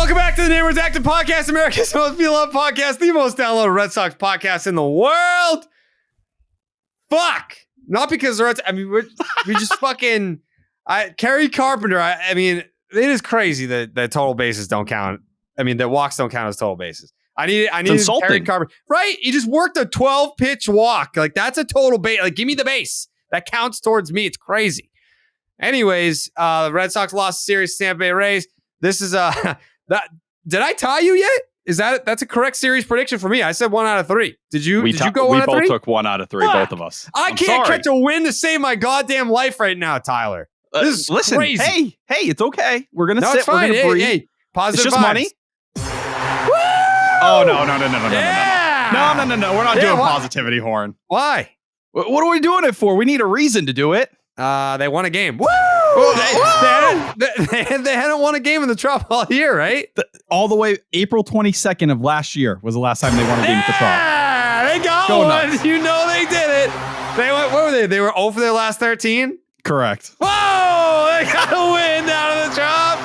Welcome back to the Name Redacted podcast, America's most beloved podcast, the most downloaded Red Sox podcast in the world. Fuck. Not because the Red Sox, I mean, we just fucking, Kerry Carpenter, I mean, it is crazy that total bases don't count. I mean, that walks don't count as total bases. I need Kerry Carpenter. Right? He just worked a 12-pitch walk. Like, that's a total base. Like, give me the base. That counts towards me. It's crazy. Anyways, the Red Sox lost the series to Tampa Bay Rays. This is did I tie you yet? That's a correct series prediction for me. I said 1 out of 3. Did you go 1 out of 3? We both took 1 out of 3, both of us. I can't catch a win to save my goddamn life right now, Tyler. This is listen, crazy. Hey, it's okay. We're gonna sit. It's fine. We're gonna breathe. Hey, positive it's just vibes. money. Woo! Oh no! Yeah! No! We're not doing positivity horn. Why? What are we doing it for? We need a reason to do it. They won a game. Woo! They hadn't won a game in the Trop all year, right? All the way April 22nd of last year was the last time they won a game at the Trop. Yeah, they got one. Nuts. You know they did it. They went. What were they? They were 0 for their last 13. Correct. Whoa! They got a win down in the Trop.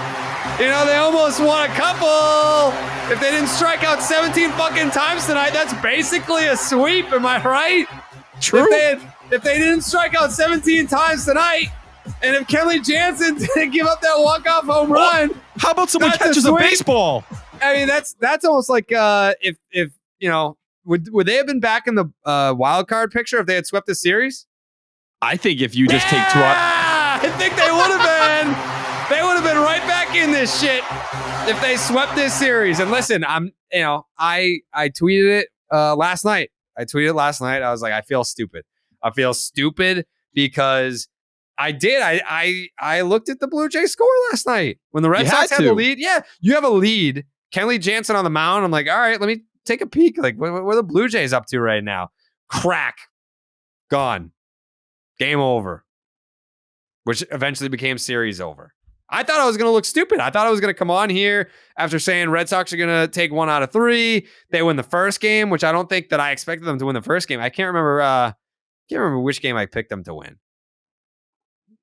You know, they almost won a couple. If they didn't strike out 17 fucking times tonight, that's basically a sweep. Am I right? True. If they didn't strike out 17 times tonight, and if Kenley Jansen didn't give up that walk-off home run, how about someone catches a baseball? I mean, that's almost like if you know, would they have been back in the wild card picture if they had swept the series? I think if you just take 2 out, I think they would have been. They would have been right back in this shit if they swept this series. And listen, I tweeted it last night. I was like, I feel stupid. I feel stupid because I did. I looked at the Blue Jays score last night when the Red Sox had the lead. Yeah, you have a lead. Kenley Jansen on the mound. I'm like, all right, let me take a peek. Like, what are the Blue Jays up to right now? Crack. Gone. Game over. Which eventually became series over. I thought I was going to look stupid. I thought I was going to come on here after saying Red Sox are going to take 1 out of 3. They win the first game, which I don't think that I expected them to win the first game. I can't remember which game I picked them to win.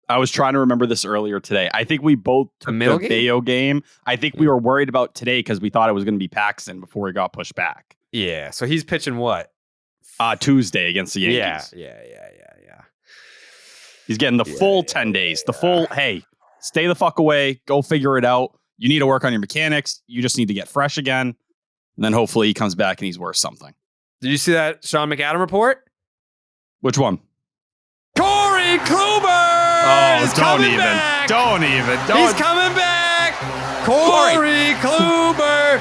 I was trying to remember this earlier today. I think we both took the Bayo game. I think we were worried about today because we thought it was going to be Paxton before he got pushed back. Yeah. So he's pitching what? Tuesday against the Yankees. Yeah. He's getting the full 10 days. The full, hey, stay the fuck away. Go figure it out. You need to work on your mechanics. You just need to get fresh again. And then hopefully he comes back and he's worth something. Did you see that Sean McAdam report? Which one? Corey Kluber! Oh, don't even. He's coming back! Corey Kluber!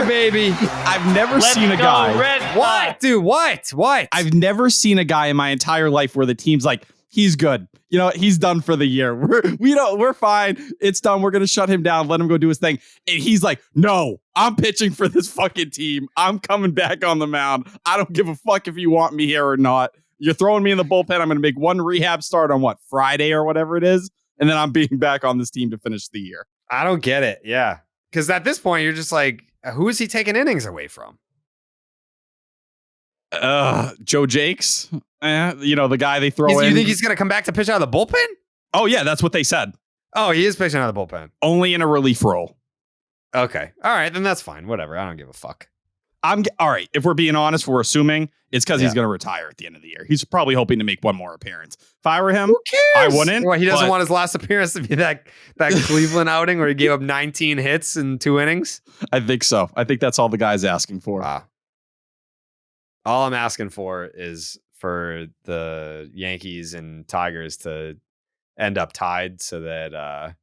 Baby. I've never seen a guy. What, dude? What? I've never seen a guy in my entire life where the team's like, he's good. You know, he's done for the year. We're fine. It's done. We're going to shut him down. Let him go do his thing. And he's like, no, I'm pitching for this fucking team. I'm coming back on the mound. I don't give a fuck if you want me here or not. You're throwing me in the bullpen. I'm going to make one rehab start on Friday or whatever it is. And then I'm being back on this team to finish the year. I don't get it. Yeah. Because at this point, you're just like, who is he taking innings away from? Joe Jakes. The guy they throw in. You think he's going to come back to pitch out of the bullpen? Oh, yeah, that's what they said. Oh, he is pitching out of the bullpen. Only in a relief role. Okay. All right, then that's fine. Whatever. I don't give a fuck. All right. If we're being honest, we're assuming it's because he's going to retire at the end of the year. He's probably hoping to make one more appearance. If I were him, who cares? I wouldn't. Well, he doesn't want his last appearance to be that Cleveland outing where he gave up 19 hits in 2 innings. I think so. I think that's all the guy's asking for. Wow. All I'm asking for is for the Yankees and Tigers to end up tied so that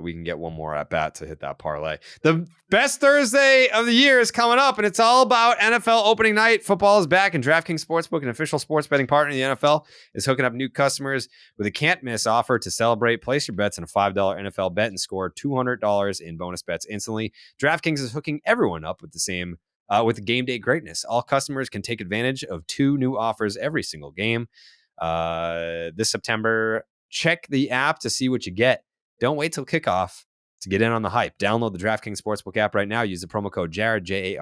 we can get one more at bat to hit that parlay. The best Thursday of the year is coming up, and it's all about NFL opening night. Football is back, and DraftKings Sportsbook, an official sports betting partner of the NFL, is hooking up new customers with a can't-miss offer to celebrate. Place your bets on a $5 NFL bet and score $200 in bonus bets instantly. DraftKings is hooking everyone up with the same with game day greatness. All customers can take advantage of 2 new offers every single game. This September, check the app to see what you get. Don't wait till kickoff to get in on the hype. Download the DraftKings Sportsbook app right now. Use the promo code Jared, Jared.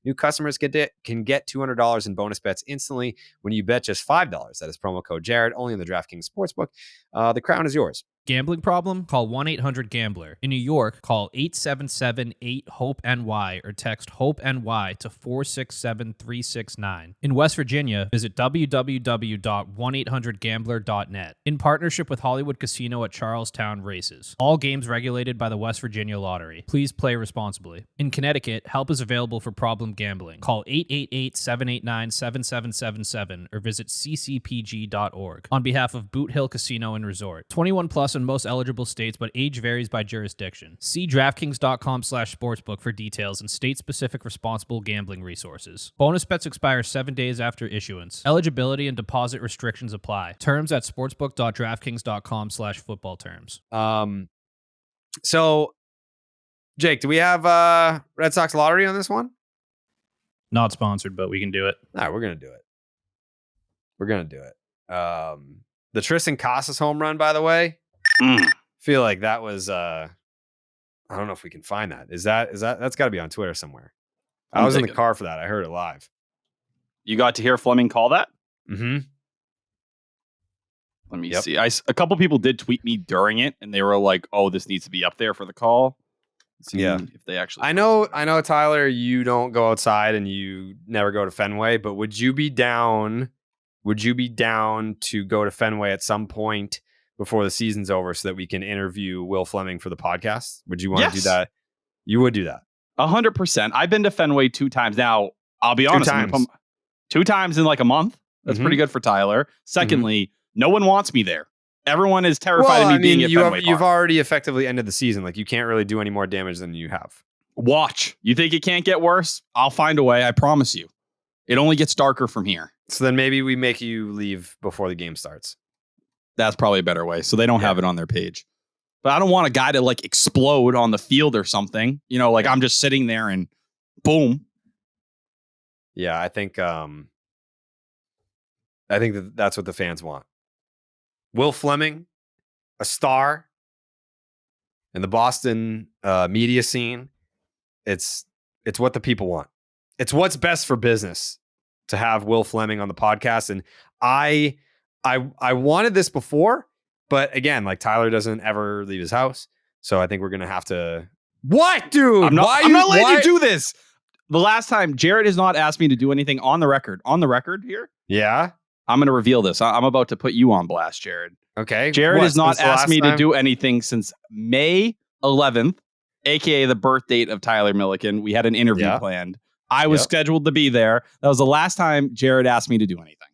New customers can get $200 in bonus bets instantly when you bet just $5. That is promo code Jared, only in the DraftKings Sportsbook. The crown is yours. Gambling problem? Call 1-800-GAMBLER. In New York, call 877-8-HOPE-NY or text HOPE-NY to 467-369. In West Virginia, visit www.1800gambler.net. In partnership with Hollywood Casino at Charlestown Races. All games regulated by the West Virginia Lottery. Please play responsibly. In Connecticut, help is available for problem gambling. Call 888-789-7777 or visit ccpg.org. On behalf of Boot Hill Casino and Resort. 21 plus in most eligible states, but age varies by jurisdiction. See DraftKings.com/sportsbook for details and state-specific responsible gambling resources. Bonus bets expire 7 days after issuance. Eligibility and deposit restrictions apply. Terms at sportsbook.draftkings.com/football terms. So, Jake, do we have Red Sox lottery on this one? Not sponsored, but we can do it. All right, we're gonna do it. We're gonna do it. The Tristan Casas home run, by the way. Feel like that was I don't know if we can find that. Is that that's got to be on Twitter somewhere. I was in the car for that. I heard it live. You got to hear Fleming call that? Mm-hmm. Let me see. A couple people did tweet me during it, and they were like, "Oh, this needs to be up there for the call." If they actually, I know, Tyler, you don't go outside and you never go to Fenway, but would you be down? Would you be down to go to Fenway at some point before the season's over so that we can interview Will Fleming for the podcast? Would you want to do that? You would do that. 100%. I've been to Fenway 2 times. Now, I'll be honest. 2 times in like a month. That's pretty good for Tyler. Secondly, no one wants me there. Everyone is terrified of me being at Fenway Park. You've already effectively ended the season. Like, you can't really do any more damage than you have. Watch. You think it can't get worse? I'll find a way. I promise you. It only gets darker from here. So then maybe we make you leave before the game starts. That's probably a better way. So they don't have it on their page. But I don't want a guy to like explode on the field or something. You know, like I'm just sitting there and boom. Yeah, I think that's what the fans want. Will Fleming, a star in the Boston media scene. It's what the people want. It's what's best for business to have Will Fleming on the podcast. And I wanted this before, but again, like Tyler doesn't ever leave his house. So I think we're going to have to. What, dude? I'm not letting you do this. The last time Jared has not asked me to do anything on the record here. Yeah. I'm going to reveal this. I'm about to put you on blast, Jared. Okay. Jared has not asked me to do anything since May 11th, aka the birth date of Tyler Milliken. We had an interview planned. I was scheduled to be there. That was the last time Jared asked me to do anything.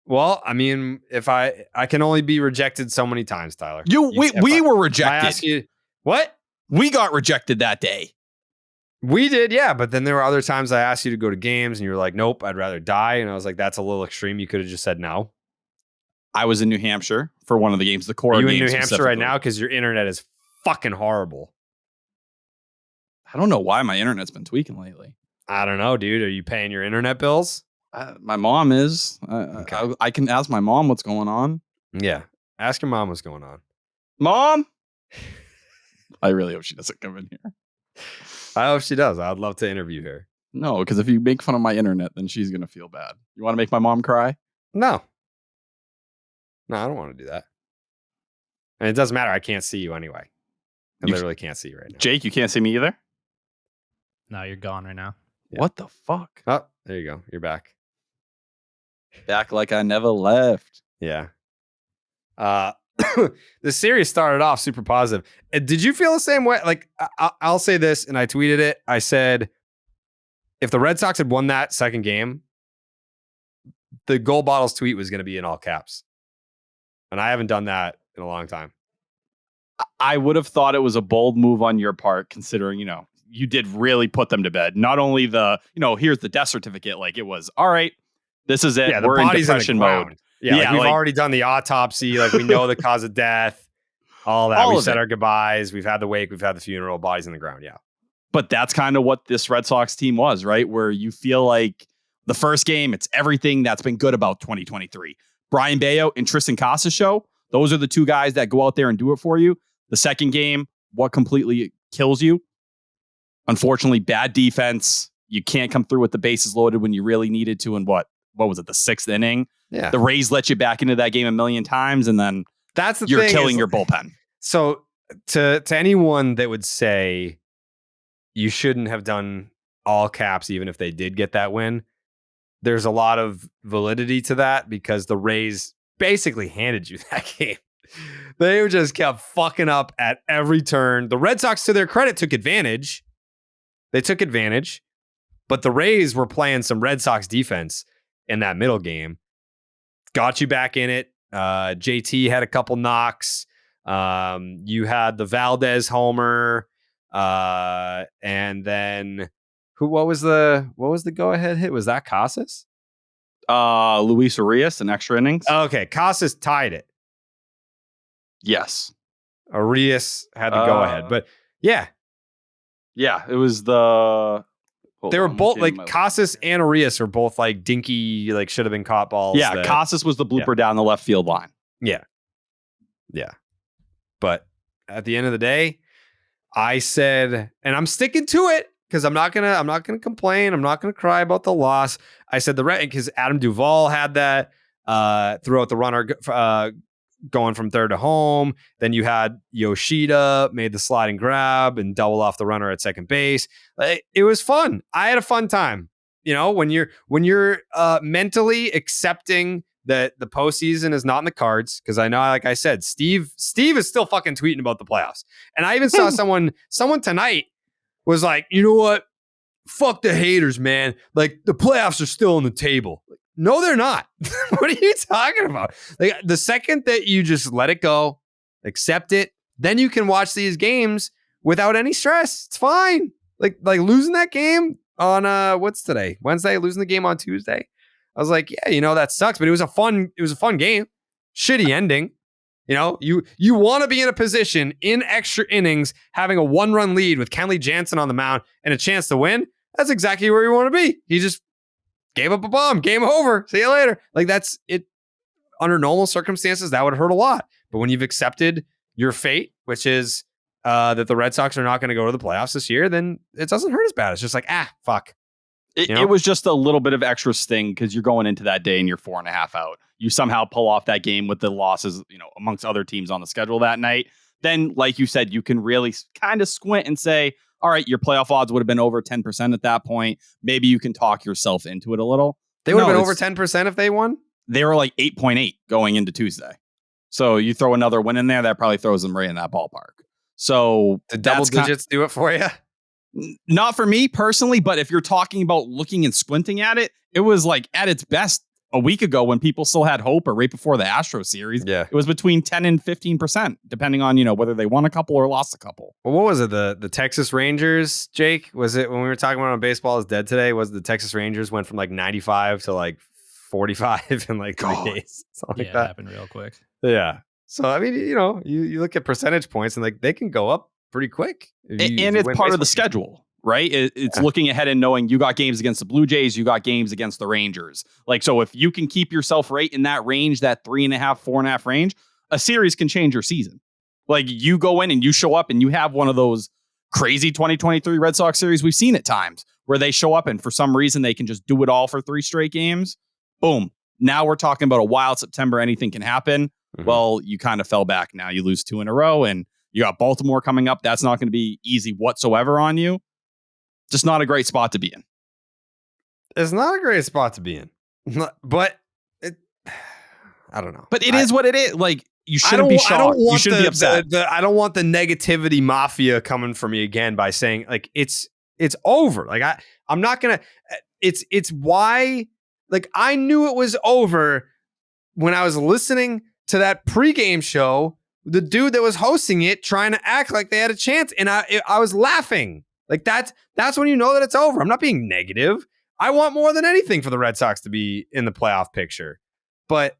Well, I mean, if I can only be rejected so many times, Tyler. We were rejected. I ask you, what? We got rejected that day. We did, yeah. But then there were other times I asked you to go to games and you were like, nope, I'd rather die. And I was like, that's a little extreme. You could have just said no. I was in New Hampshire for one of the games, the core games. Are you in New Hampshire right now? Because your internet is fucking horrible. I don't know why my internet's been tweaking lately. I don't know, dude. Are you paying your internet bills? My mom is. Okay. I can ask my mom what's going on. Yeah. Ask your mom what's going on. Mom? I really hope she doesn't come in here. I hope she does. I'd love to interview her. No, because if you make fun of my internet, then she's going to feel bad. You want to make my mom cry? No. No, I don't want to do that. And it doesn't matter. I can't see you anyway. I literally can't see you right now. Jake, you can't see me either? No, you're gone right now. Yeah. What the fuck? Oh, there you go. You're back. Back like I never left. Yeah. The series started off super positive. Did you feel the same way? Like, I'll say this, and I tweeted it. I said, if the Red Sox had won that second game, the Gold Bottles tweet was going to be in all caps. And I haven't done that in a long time. I would have thought it was a bold move on your part, considering, you did really put them to bed. Not only here's the death certificate. Like, it was, all right, this is it. Yeah, we're in depression mode. Yeah, like we've already done the autopsy. Like, we know the cause of death, all that. We've said our goodbyes. We've had the wake. We've had the funeral. Bodies in the ground. Yeah. But that's kind of what this Red Sox team was, right? Where you feel like the first game, it's everything that's been good about 2023. Brian Bayo and Tristan Casas show. Those are the two guys that go out there and do it for you. The second game, what completely kills you? Unfortunately, bad defense. You can't come through with the bases loaded when you really needed to. And what was it? The 6th inning. Yeah. The Rays let you back into that game a million times, and then that's the you're thing killing your bullpen. So to anyone that would say you shouldn't have done all caps even if they did get that win, there's a lot of validity to that because the Rays basically handed you that game. They just kept fucking up at every turn. The Red Sox, to their credit, took advantage. They took advantage, but the Rays were playing some Red Sox defense in that middle game. Got you back in it. JT had a couple knocks. You had the Valdez homer, and then what was the go ahead hit? Was that Casas? Luis Arias in extra innings. Okay, Casas tied it. Yes, Arias had the go ahead, but yeah, it was the. They were both like Casas and Arias are both like dinky, like should have been caught balls. Yeah, Casas was the blooper down the left field line. Yeah. But at the end of the day, I said, and I'm sticking to it because I'm not gonna complain. I'm not gonna cry about the loss. I said because Adam Duvall had that throughout the runner going from third to home. Then you had Yoshida made the sliding grab and double off the runner at second base. It was fun. I had a fun time. You know, when you're mentally accepting that the postseason is not in the cards, because I know, like I said, Steve is still fucking tweeting about the playoffs. And I even saw someone tonight was like, you know what? Fuck the haters, man. Like the playoffs are still on the table. No, they're not. What are you talking about? Like the second that you just let it go, accept it, then you can watch these games without any stress. It's fine. Like losing that game on what's today? Wednesday, losing the game on Tuesday. I was like, yeah, that sucks, but it was a fun game. Shitty ending. You want to be in a position in extra innings, having a 1-run lead with Kenley Jansen on the mound and a chance to win. That's exactly where you want to be. He just gave up a bomb. Game over. See you later. Like that's it. Under normal circumstances, that would hurt a lot. But when you've accepted your fate, which is that the Red Sox are not going to go to the playoffs this year, then it doesn't hurt as bad. It's just like, fuck. It was just a little bit of extra sting because you're going into that day and you're 4.5 out. You somehow pull off that game with the losses, amongst other teams on the schedule that night. Then, like you said, you can really kind of squint and say, all right, your playoff odds would have been over 10% at that point. Maybe you can talk yourself into it a little. They would have been over 10% if they won? They were like 8.8 going into Tuesday. So you throw another win in there, that probably throws them right in that ballpark. So did double digits do it for you? Not for me personally, but if you're talking about looking and squinting at it, it was like at its best a week ago when people still had hope, or right before the Astros series. Yeah. It was between 10 and 15%, depending on, whether they won a couple or lost a couple. Well, what was it? The Texas Rangers, Jake? Was it when we were talking about on Baseball is Dead today? Was the Texas Rangers went from like 95 to like 45 in like 3 days? Something like that. It happened real quick. Yeah. So, I mean, you look at percentage points and like they can go up pretty quick. And it's part of the schedule, right? It's looking ahead and knowing you got games against the Blue Jays, you got games against the Rangers. Like, so if you can keep yourself right in that range, that 3.5, 4.5 range, a series can change your season. Like you go in and you show up and you have one of those crazy 2023 Red Sox series we've seen at times where they show up and for some reason they can just do it all for 3 straight games. Boom. Now we're talking about a wild September. Anything can happen. Mm-hmm. Well, you kind of fell back. Now you lose 2 in a row and you got Baltimore coming up. That's not going to be easy whatsoever on you. Just not a great spot to be in. It's not a great spot to be in. But I don't know. But it is what it is. Like, you shouldn't be shocked. You shouldn't be upset. I don't want the negativity mafia coming for me again by saying, like, it's over. Like, I'm not going to... It's why... Like, I knew it was over when I was listening to that pregame show, the dude that was hosting it trying to act like they had a chance. And I was laughing. Like that's when you know that it's over. I'm not being negative. I want more than anything for the Red Sox to be in the playoff picture, but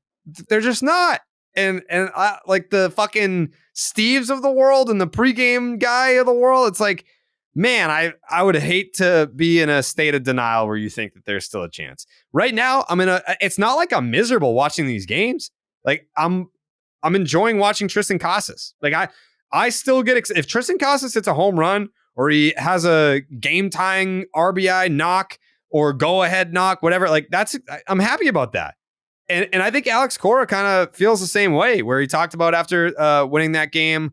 they're just not. And I, like the fucking Steves of the world and the pregame guy of the world. It's like, man, I would hate to be in a state of denial where you think that there's still a chance. Right now, it's not like I'm miserable watching these games. Like I'm enjoying watching Tristan Casas. Like I still get if Tristan Casas hits a home run or he has a game tying RBI knock or go ahead knock, whatever. Like I'm happy about that. And I think Alex Cora kind of feels the same way, where he talked about after winning that game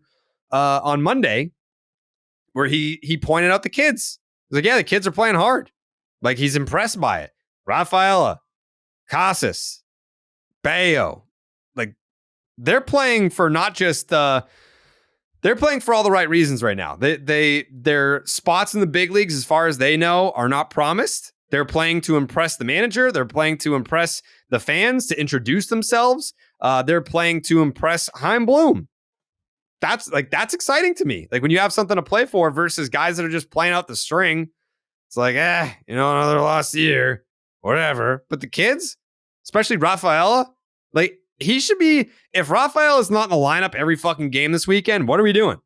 on Monday where he pointed out the kids. He's like, yeah, the kids are playing hard. Like, he's impressed by it. Rafaela, Casas, Bayo, like, they're playing for not just they're playing for all the right reasons right now. Their spots in the big leagues, as far as they know, are not promised. They're playing to impress the manager. They're playing to impress the fans, to introduce themselves. They're playing to impress Chaim Bloom. That's exciting to me. Like, when you have something to play for versus guys that are just playing out the string, it's like, another lost year, whatever. But the kids, especially Rafaela, like, he should be, if Rafaela is not in the lineup every fucking game this weekend, what are we doing?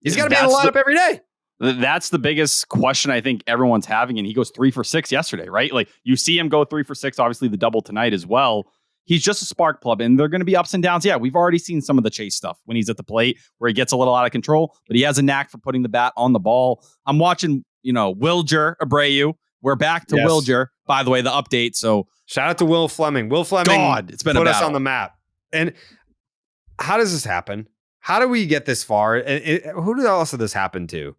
He's got to be in the lineup every day. That's the biggest question I think everyone's having. And he goes 3 for 6 yesterday, right? Like, you see him go 3 for 6, obviously the double tonight as well. He's just a spark plug, and they're going to be ups and downs. Yeah, we've already seen some of the chase stuff when he's at the plate where he gets a little out of control, but he has a knack for putting the bat on the ball. I'm watching, Wilger Abreu. We're back to Wilger, by the way, the update. So shout out to Will Fleming. Will Fleming, God, it's been put a us battle on the map. And how does this happen? How do we get this far? Who else did this happen to?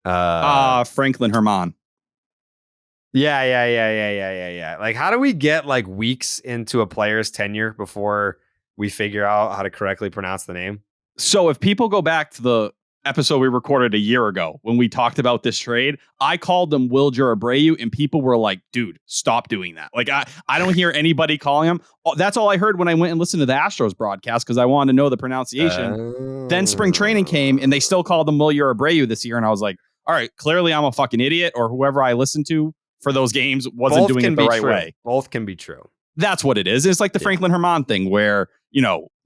Franklin Herman. Yeah. Like, how do we get like weeks into a player's tenure before we figure out how to correctly pronounce the name? So if people go back to the episode we recorded a year ago when we talked about this trade, I called them Wilger Abreu, and people were like, dude, stop doing that. Like, I don't hear anybody calling him. That's all I heard when I went and listened to the Astros broadcast, because I wanted to know the pronunciation. Then spring training came, and they still called them Wilger Abreu this year. And I was like, all right, clearly I'm a fucking idiot, or whoever I listened to for those games wasn't doing it the right way. Both can be true. That's what it is. It's like the Franklin Herman thing where,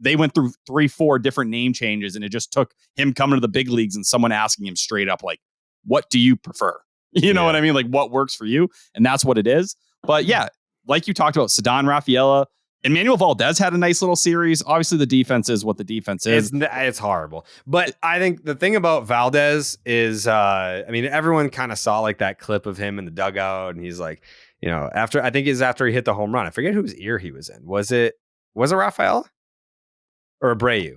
they went through 3-4 different name changes, and it just took him coming to the big leagues and someone asking him straight up, like, what do you prefer? You know what I mean? Like, what works for you? And that's what it is. But yeah, like you talked about, Ceddanne Rafaela, Emmanuel Valdez had a nice little series. Obviously, the defense is what the defense is. It's horrible. But I think the thing about Valdez is, everyone kind of saw like that clip of him in the dugout, and he's like, after he hit the home run. I forget whose ear he was in. Was it Rafaela or Abreu?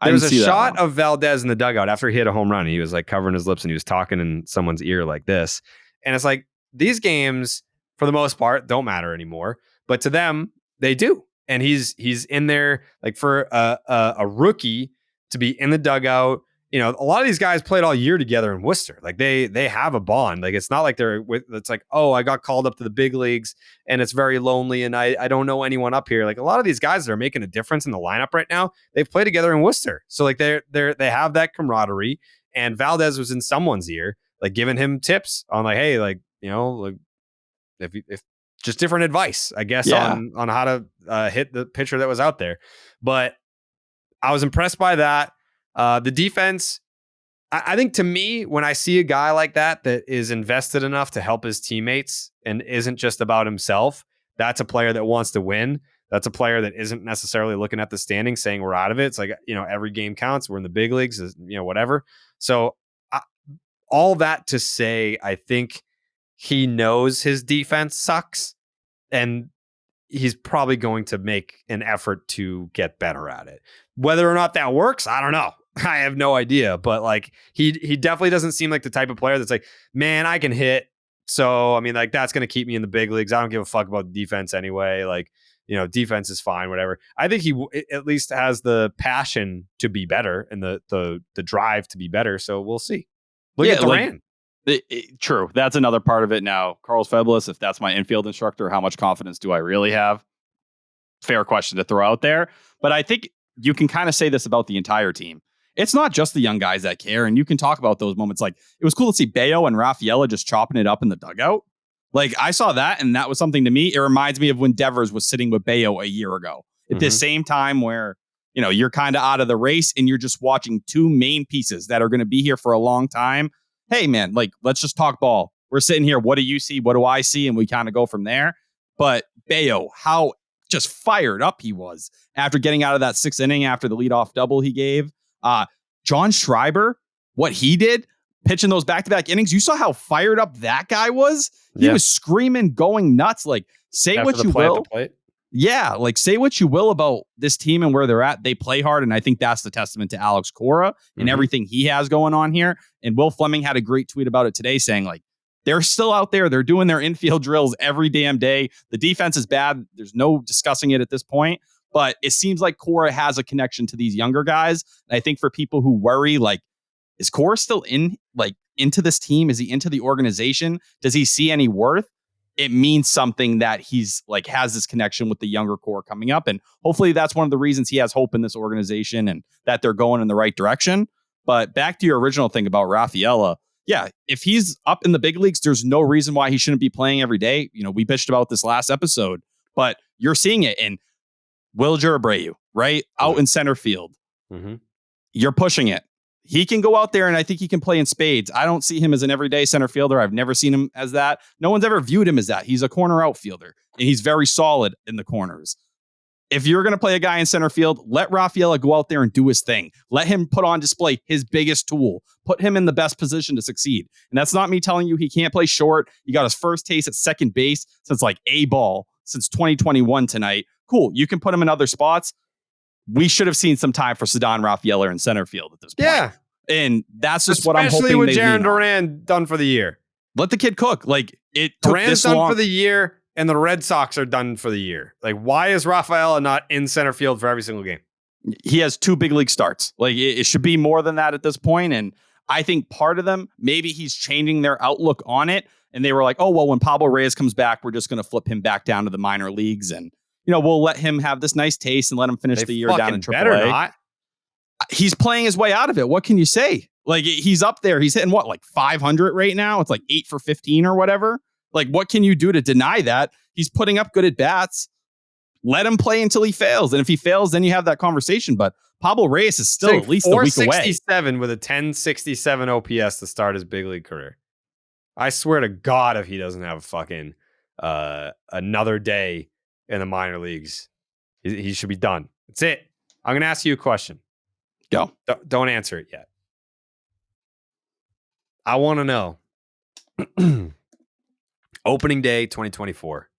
There was a shot of Valdez in the dugout after he hit a home run. He was like covering his lips and he was talking in someone's ear like this. And it's like, these games, for the most part, don't matter anymore. But to them, they do. And he's in there, like, for a rookie to be in the dugout. A lot of these guys played all year together in Worcester. Like, they have a bond. Like, it's not like it's like, oh, I got called up to the big leagues and it's very lonely and I don't know anyone up here. Like, a lot of these guys that are making a difference in the lineup right now, they've played together in Worcester. So like, they have that camaraderie. And Valdez was in someone's ear, like, giving him tips on like, hey, like, like, if just different advice, I guess, on how to hit the pitcher that was out there. But I was impressed by that. The defense, I think, to me, when I see a guy like that is invested enough to help his teammates and isn't just about himself, that's a player that wants to win. That's a player that isn't necessarily looking at the standings saying we're out of it. It's like, every game counts. We're in the big leagues, whatever. So all that to say, I think he knows his defense sucks, and he's probably going to make an effort to get better at it. Whether or not that works, I don't know. I have no idea. But like, he definitely doesn't seem like the type of player that's like, man, I can hit. So, like, that's going to keep me in the big leagues. I don't give a fuck about the defense anyway. Like, defense is fine, whatever. I think he at least has the passion to be better and the drive to be better. So we'll see. Look at Duran. True. That's another part of it now. Carlos Feblis, if that's my infield instructor, how much confidence do I really have? Fair question to throw out there. But I think you can kind of say this about the entire team. It's not just the young guys that care, and you can talk about those moments. Like, it was cool to see Bayo and Rafaela just chopping it up in the dugout. Like, I saw that, and that was something to me. It reminds me of when Devers was sitting with Bayo a year ago. At the same time where, you're kind of out of the race, and you're just watching two main pieces that are going to be here for a long time. Hey, man, like, let's just talk ball. We're sitting here. What do you see? What do I see? And we kind of go from there. But Bayo, how just fired up he was after getting out of that 6th inning after the leadoff double he gave. John Schreiber, what he did, pitching those back-to-back innings. You saw how fired up that guy was. He was screaming, going nuts. Like, say after what you will. Yeah, like say what you will about this team and where they're at. They play hard, and I think that's the testament to Alex Cora and everything he has going on here. And Will Fleming had a great tweet about it today saying, like, they're still out there. They're doing their infield drills every damn day. The defense is bad. There's no discussing it at this point. But it seems like Cora has a connection to these younger guys. And I think for people who worry, like, is Cora still into this team? Is he into the organization? Does he see any worth? It means something that he's like has this connection with the younger core coming up. And hopefully that's one of the reasons he has hope in this organization and that they're going in the right direction. But back to your original thing about Rafaela. Yeah, if he's up in the big leagues, there's no reason why he shouldn't be playing every day. You know, we bitched about this last episode, but you're seeing it in Wilger Abreu, right? Out in center field. You're pushing it. He can go out there, and I think he can play in spades. I don't see him as an everyday center fielder. I've never seen him as that. No one's ever viewed him as that. He's a corner outfielder, and he's very solid in the corners. If you're going to play a guy in center field, let Rafaela go out there and do his thing. Let him put on display his biggest tool. Put him in the best position to succeed. And that's not me telling you he can't play short. He got his first taste at second base since like A-ball, since 2021 tonight. Cool. You can put him in other spots. We should have seen some time for Ceddanne Rafaela in center field at this point. Yeah. And that's just what I'm hoping. Especially with Jarren Duran done for the year. Let the kid cook. Like, it took Duran's this done long for the year, and the Red Sox are done for the year. Like, why is Rafaela not in center field for every single game? He has 2 big league starts. Like, it should be more than that at this point. And I think part of them, maybe he's changing their outlook on it. And they were like, oh, well, when Pablo Reyes comes back, we're just going to flip him back down to the minor leagues. And, you know, we'll let him have this nice taste and let him finish the year down in AAA. Better not. He's playing his way out of it. What can you say? Like, he's up there. He's hitting what, like 500 right now? It's like 8 for 15 or whatever. Like, what can you do to deny that? He's putting up good at bats. Let him play until he fails. And if he fails, then you have that conversation. But Pablo Reyes is still at least a week away. 467 with a 1067 OPS to start his big league career. I swear to God, if he doesn't have a fucking another day in the minor leagues, he should be done. That's it. I'm going to ask you a question. Go. Don't answer it yet. I want to know. Opening day 2024.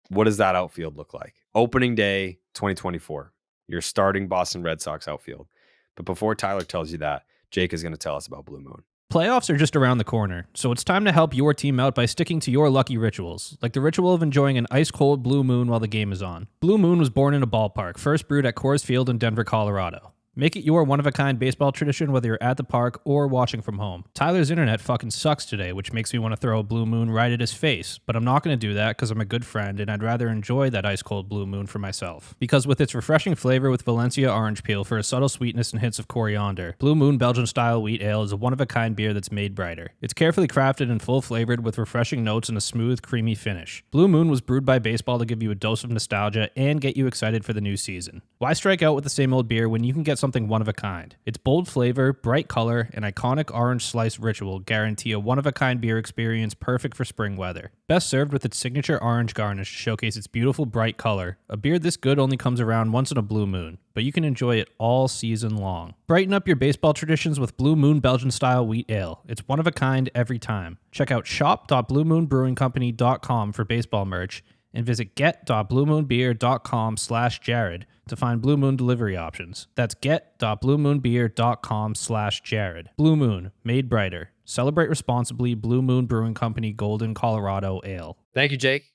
What does that outfield look like? Opening day 2024. You're starting Boston Red Sox outfield. But before Tyler tells you that, Jake is going to tell us about Blue Moon. Playoffs are just around the corner, so it's time to help your team out by sticking to your lucky rituals, like the ritual of enjoying an ice-cold Blue Moon while the game is on. Blue Moon was born in a ballpark, first brewed at Coors Field in Denver, Colorado. Make it your one-of-a-kind baseball tradition whether you're at the park or watching from home. Tyler's internet fucking sucks today, which makes me want to throw a Blue Moon right at his face, but I'm not going to do that because I'm a good friend and I'd rather enjoy that ice-cold Blue Moon for myself. Because with its refreshing flavor with Valencia orange peel for a subtle sweetness and hints of coriander, Blue Moon Belgian-style wheat ale is a one-of-a-kind beer that's made brighter. It's carefully crafted and full-flavored with refreshing notes and a smooth, creamy finish. Blue Moon was brewed by baseball to give you a dose of nostalgia and get you excited for the new season. Why strike out with the same old beer when you can get something one-of-a-kind? Its bold flavor, bright color, and iconic orange slice ritual guarantee a one-of-a-kind beer experience perfect for spring weather. Best served with its signature orange garnish to showcase its beautiful bright color, a beer this good only comes around once in a blue moon, but you can enjoy it all season long. Brighten up your baseball traditions with Blue Moon Belgian-style wheat ale. It's one-of-a-kind every time. Check out shop.bluemoonbrewingcompany.com for baseball merch, and visit get.bluemoonbeer.com/Jared to find Blue Moon delivery options. That's get.bluemoonbeer.com/Jared. Blue Moon, made brighter. Celebrate responsibly. Blue Moon Brewing Company, Golden, Colorado Ale. Thank you, Jake.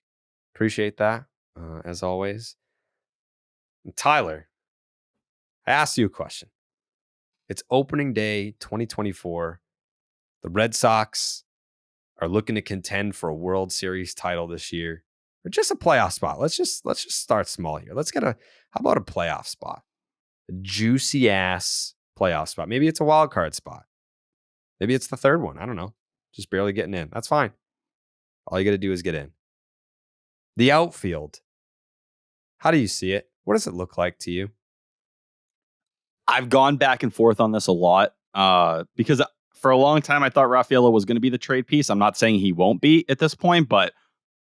Appreciate that, as always. And Tyler, I asked you a question. It's opening day 2024. The Red Sox are looking to contend for a World Series title this year. Or just a playoff spot. Let's just start small here. How about a playoff spot? A juicy ass playoff spot. Maybe it's a wild card spot. Maybe it's the third one. I don't know. Just barely getting in. That's fine. All you got to do is get in. The outfield. How do you see it? What does it look like to you? I've gone back and forth on this a lot because for a long time I thought Rafaela was going to be the trade piece. I'm not saying he won't be at this point, but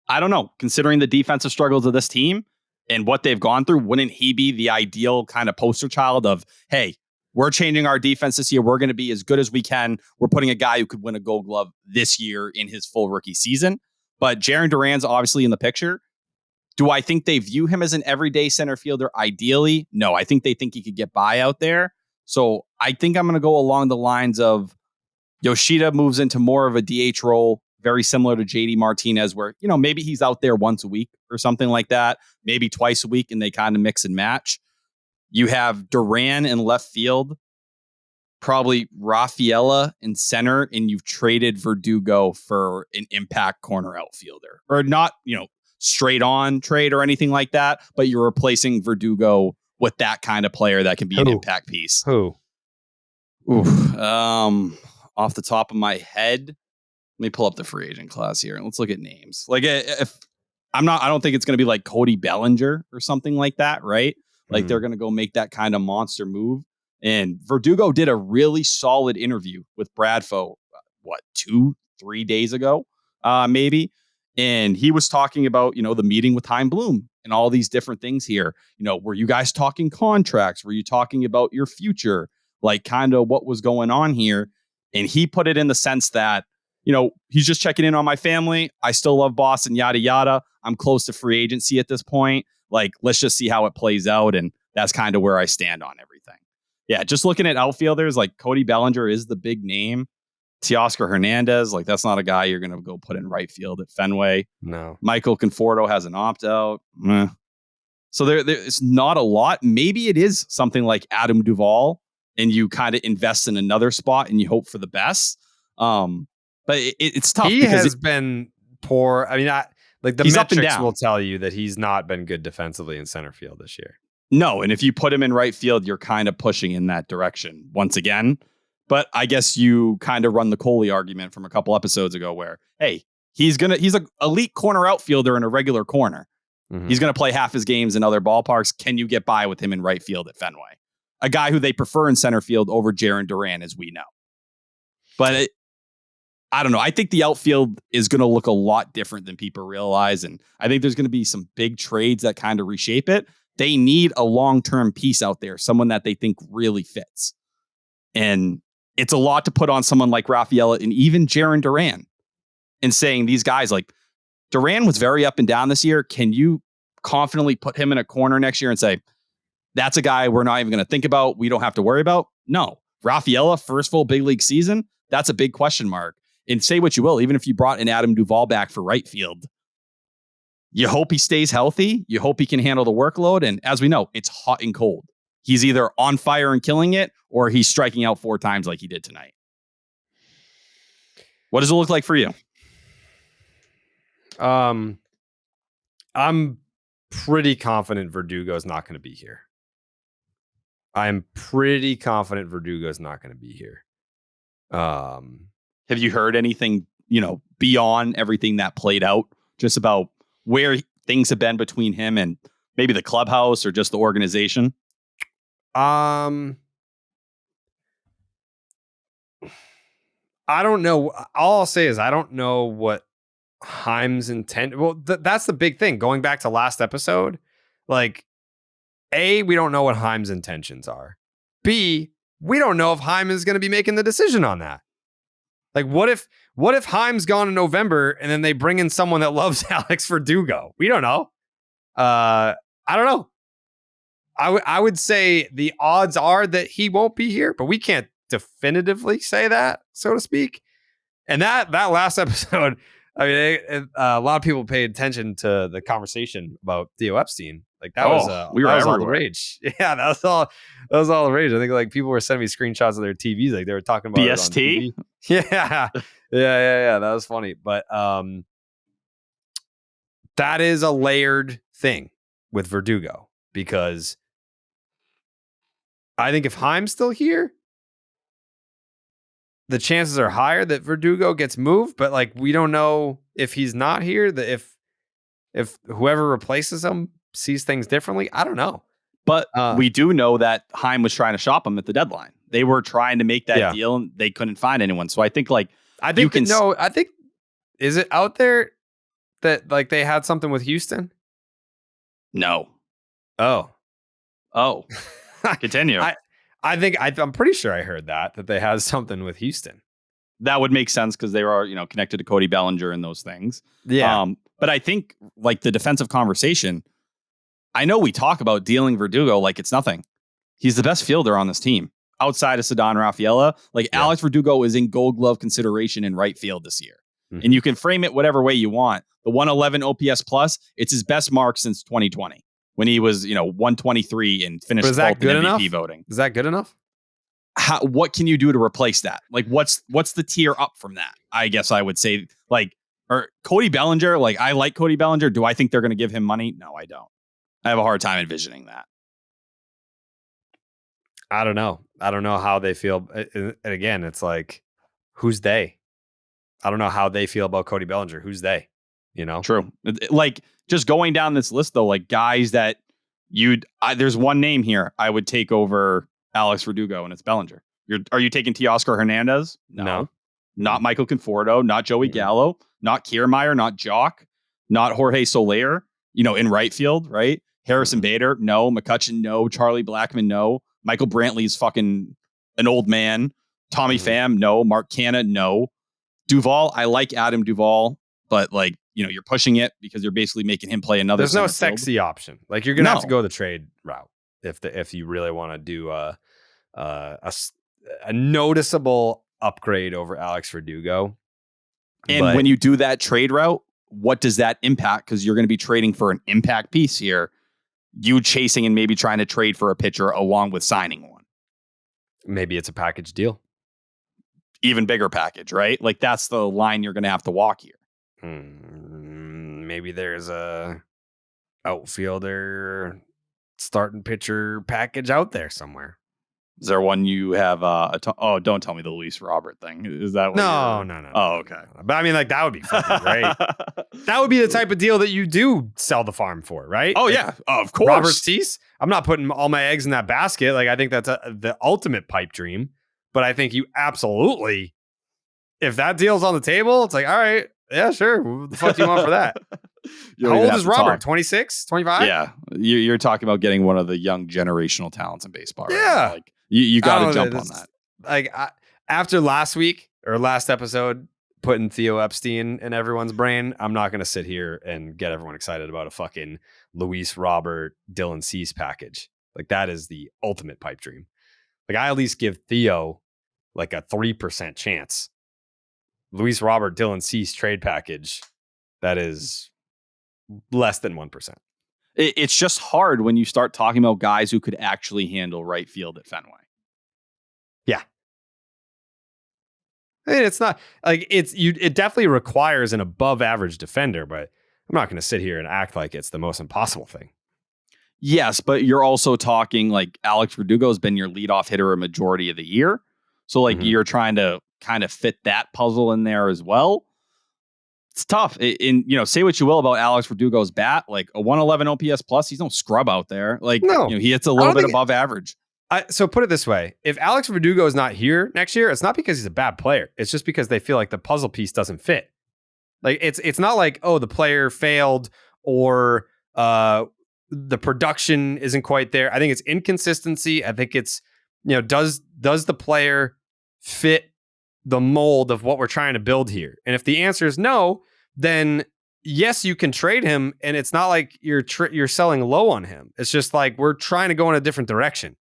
I don't know. Considering the defensive struggles of this team and what they've gone through, wouldn't he be the ideal kind of poster child of, hey, we're changing our defense this year. We're going to be as good as we can. We're putting a guy who could win a Gold Glove this year in his full rookie season. But Jarren Duran's obviously in the picture. Do I think they view him as an everyday center fielder? Ideally, no. I think they think he could get by out there. So I think I'm going to go along the lines of Yoshida moves into more of a DH role, very similar to JD Martinez, where, maybe he's out there once a week or something like that, maybe twice a week, and they kind of mix and match. You have Duran in left field, probably Rafaela in center, and you've traded Verdugo for an impact corner outfielder. Or not, straight on trade or anything like that, but you're replacing Verdugo with that kind of player that can be an impact piece. Who? Off the top of my head, let me pull up the free agent class here and let's look at names. Like if I don't think it's going to be like Cody Bellinger or something like that, right? Like they're going to go make that kind of monster move. And Verdugo did a really solid interview with Bradfo, 2-3 days ago, maybe. And he was talking about, the meeting with Heim Bloom and all these different things here. Were you guys talking contracts? Were you talking about your future? Like kind of what was going on here? And he put it in the sense that, he's just checking in on my family. I still love Boston, yada, yada. I'm close to free agency at this point. Like, let's just see how it plays out. And that's kind of where I stand on everything. Yeah, just looking at outfielders, like Cody Bellinger is the big name. Teoscar Hernandez, like that's not a guy you're going to go put in right field at Fenway. No. Michael Conforto has an opt-out. So there's not a lot. Maybe it is something like Adam Duvall, and you kind of invest in another spot and you hope for the best. But it's tough. He has been poor. I mean, the metrics will tell you that he's not been good defensively in center field this year. No, and if you put him in right field, you're kind of pushing in that direction once again. But I guess you kind of run the Coley argument from a couple episodes ago where, hey, he's an elite corner outfielder in a regular corner. Mm-hmm. He's going to play half his games in other ballparks. Can you get by with him in right field at Fenway? A guy who they prefer in center field over Jarren Duran, as we know. But I don't know. I think the outfield is going to look a lot different than people realize. And I think there's going to be some big trades that kind of reshape it. They need a long-term piece out there, someone that they think really fits. And it's a lot to put on someone like Rafaela and even Jarren Duran and saying these guys, like Duran was very up and down this year. Can you confidently put him in a corner next year and say, that's a guy we're not even going to think about, we don't have to worry about? No. Rafaela, first full big league season, that's a big question mark. And say what you will, even if you brought an Adam Duvall back for right field, you hope he stays healthy. You hope he can handle the workload. And as we know, it's hot and cold. He's either on fire and killing it, or he's striking out 4 times like he did tonight. What does it look like for you? I'm pretty confident Verdugo's not going to be here. I'm pretty confident Verdugo's not going to be here. Have you heard anything, beyond everything that played out, just about where things have been between him and maybe the clubhouse or just the organization? I don't know. All I'll say is I don't know what Heim's intent. Well, that's the big thing. Going back to last episode, like, A, we don't know what Heim's intentions are. B, we don't know if Heim is going to be making the decision on that. Like, what if Heim's gone in November and then they bring in someone that loves Alex Verdugo? We don't know. I don't know. I would say the odds are that he won't be here, but we can't definitively say that, so to speak. And that last episode, I mean, a lot of people paid attention to the conversation about Theo Epstein. Like that was all the rage. Yeah, that was all the rage. I think like people were sending me screenshots of their TVs, like they were talking about BST. Yeah. That was funny, but that is a layered thing with Verdugo, because I think if Heim's still here, the chances are higher that Verdugo gets moved, but like we don't know if he's not here, that if whoever replaces him sees things differently. I don't know. But we do know that Heim was trying to shop him at the deadline. They were trying to make that deal and they couldn't find anyone. So I think is it out there that like they had something with Houston? No. Oh. Continue. I'm pretty sure I heard that they had something with Houston. That would make sense because they are, connected to Cody Bellinger and those things. Yeah. But I think like the defensive conversation, I know we talk about dealing Verdugo like it's nothing. He's the best fielder on this team outside of Ceddanne Rafaela. Like Alex Verdugo is in Gold Glove consideration in right field this year. Mm-hmm. And you can frame it whatever way you want. The 111 OPS plus, it's his best mark since 2020 when he was, 123 and finished 12th in MVP voting. Is that good enough? What can you do to replace that? Like, what's the tier up from that? I guess I would say, like, or Cody Bellinger. Like, I like Cody Bellinger. Do I think they're going to give him money? No, I don't. I have a hard time envisioning that. I don't know how they feel. And again, it's like, who's they? I don't know how they feel about Cody Bellinger. Who's they? True. Like, just going down this list, though, like guys that there's one name here I would take over Alex Verdugo, and it's Bellinger. Are you taking Teoscar Hernandez? No. Not Michael Conforto, not Joey Gallo, not Kiermaier, not Jock, not Jorge Soler, in right field, right? Harrison Bader, no. McCutcheon, no. Charlie Blackmon, no. Michael Brantley's fucking an old man. Tommy Pham, no. Mark Canha, no. Duvall, I like Adam Duvall, but like, you're pushing it because you're basically making him play another. There's no sexy option. Like you're gonna have to go the trade route if you really want to do a noticeable upgrade over Alex Verdugo. And when you do that trade route, what does that impact? Because you're going to be trading for an impact piece here. You chasing and maybe trying to trade for a pitcher along with signing one. Maybe it's a package deal. Even bigger package, right? Like that's the line you're going to have to walk here. Maybe there's a outfielder starting pitcher package out there somewhere. Is there one you have? Don't tell me the Luis Robert thing. Is that what no. Oh, okay. But I mean, like that would be fucking great. That would be the type of deal that you do sell the farm for, right? Oh yeah, of course. Robert Cease. I'm not putting all my eggs in that basket. Like I think that's the ultimate pipe dream. But I think you absolutely, if that deal's on the table, it's like, all right, yeah, sure. What the fuck do you want for that? How old is Robert? 26, 25? Yeah, you're talking about getting one of the young generational talents in baseball. Right? Yeah. Like, you got to jump on that. Like after last week or last episode, putting Theo Epstein in everyone's brain, I'm not going to sit here and get everyone excited about a fucking Luis Robert, Dylan Cease package. Like that is the ultimate pipe dream. Like I at least give Theo like a 3% chance. Luis Robert, Dylan Cease trade package, that is less than 1%. It's just hard when you start talking about guys who could actually handle right field at Fenway. Yeah. I mean, it's not like it definitely requires an above average defender, but I'm not going to sit here and act like it's the most impossible thing. Yes, but you're also talking like Alex Verdugo has been your leadoff hitter a majority of the year. So like you're trying to kind of fit that puzzle in there as well. It's tough. Say what you will about Alex Verdugo's bat, like a 111 OPS plus, he's no scrub out there. Like, no, he hits a little bit above average. So put it this way. If Alex Verdugo is not here next year, it's not because he's a bad player. It's just because they feel like the puzzle piece doesn't fit. Like it's not like, oh, the player failed or the production isn't quite there. I think it's inconsistency. I think it's, does the player fit the mold of what we're trying to build here? And if the answer is no, then yes, you can trade him. And it's not like you're selling low on him. It's just like we're trying to go in a different direction.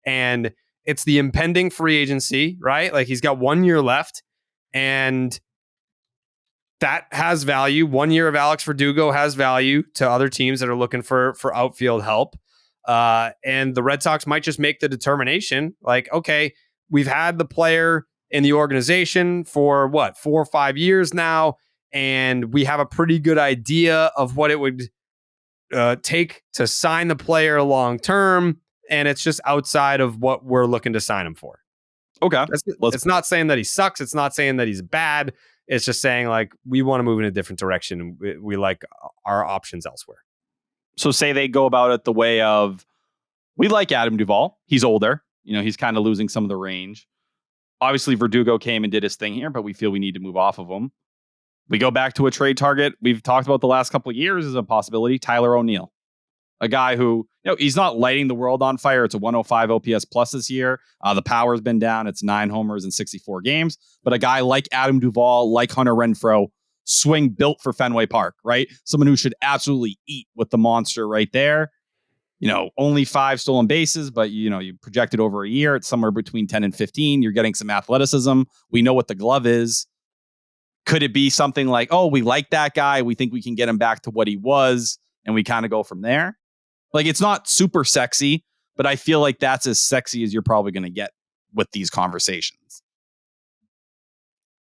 And it's the impending free agency, right? Like he's got 1 year left and that has value. 1 year of Alex Verdugo has value to other teams that are looking for outfield help. And the Red Sox might just make the determination like, okay, we've had the player in the organization for 4 or 5 years now, and we have a pretty good idea of what it would take to sign the player long term, and it's just outside of what we're looking to sign him for. Okay. It's not saying that he sucks. It's not saying that he's bad. It's just saying like we want to move in a different direction. And we like our options elsewhere. So say they go about it the way of, we like Adam Duvall. He's older. He's kind of losing some of the range. Obviously, Verdugo came and did his thing here, but we feel we need to move off of him. We go back to a trade target we've talked about the last couple of years as a possibility, Tyler O'Neill. A guy who, he's not lighting the world on fire. It's a 105 OPS plus this year. The power's been down. It's 9 homers in 64 games. But a guy like Adam Duvall, like Hunter Renfroe, swing built for Fenway Park, right? Someone who should absolutely eat with the monster right there. Only 5 stolen bases, but you projected over a year. It's somewhere between 10 and 15. You're getting some athleticism. We know what the glove is. Could it be something like, oh, we like that guy, we think we can get him back to what he was, and we kind of go from there? Like, it's not super sexy, but I feel like that's as sexy as you're probably going to get with these conversations.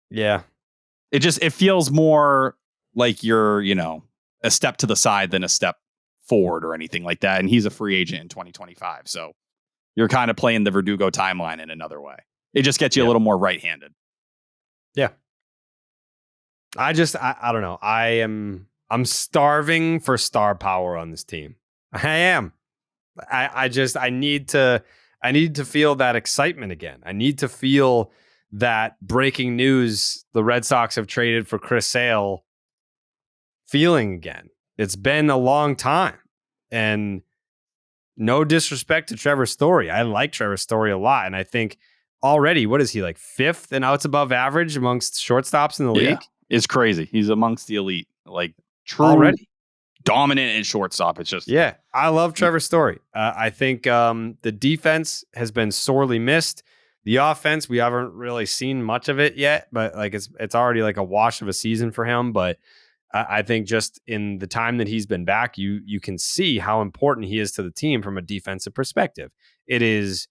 Yeah. It feels more like you're, a step to the side than a step forward or anything like that. And he's a free agent in 2025. So you're kind of playing the Verdugo timeline in another way. It just gets you a little more right-handed. Yeah. I don't know. I'm starving for star power on this team. I am. I need to feel that excitement again. I need to feel that breaking news the Red Sox have traded for Chris Sale feeling again. It's been a long time. And no disrespect to Trevor Story. I like Trevor Story a lot. And I think already, what is he, like 5th and outs above average amongst shortstops in the league? It's crazy. He's amongst the elite. Like, true already dominant in shortstop. It's just... Yeah, I love Trevor Story. I think the defense has been sorely missed. The offense, we haven't really seen much of it yet, but like it's already like a wash of a season for him. But I think just in the time that he's been back, you can see how important he is to the team from a defensive perspective. It is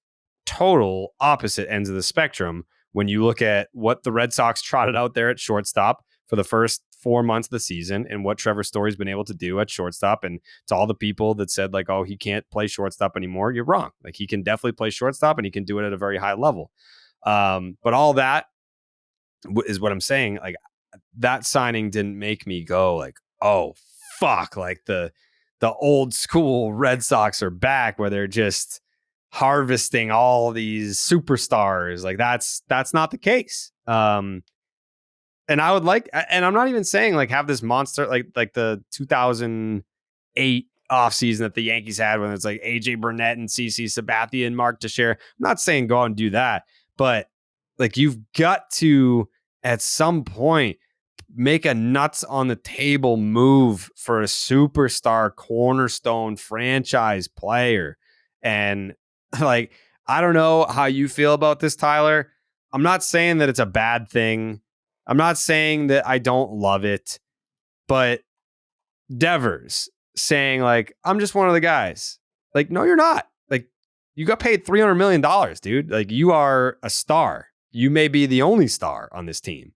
total opposite ends of the spectrum when you look at what the Red Sox trotted out there at shortstop for the first 4 months of the season and what Trevor Story's been able to do at shortstop. And to all the people that said like, oh, he can't play shortstop anymore, you're wrong. Like, he can definitely play shortstop and he can do it at a very high level. But all that is what I'm saying. Like, that signing didn't make me go like, oh, fuck, like the old school Red Sox are back where they're just harvesting all these superstars. Like, that's not the case. And I would like, and I'm not even saying like have this monster like the 2008 offseason that the Yankees had when it's like AJ Burnett and CC Sabathia and Mark Teixeira. I'm not saying go out and do that, but like, you've got to at some point make a nuts on the table move for a superstar cornerstone franchise player. And like, I don't know how you feel about this, Tyler. I'm not saying that it's a bad thing. I'm not saying that I don't love it, but Devers saying like, I'm just one of the guys. Like, no, you're not. Like, you got paid $300 million, dude. Like, you are a star. You may be the only star on this team.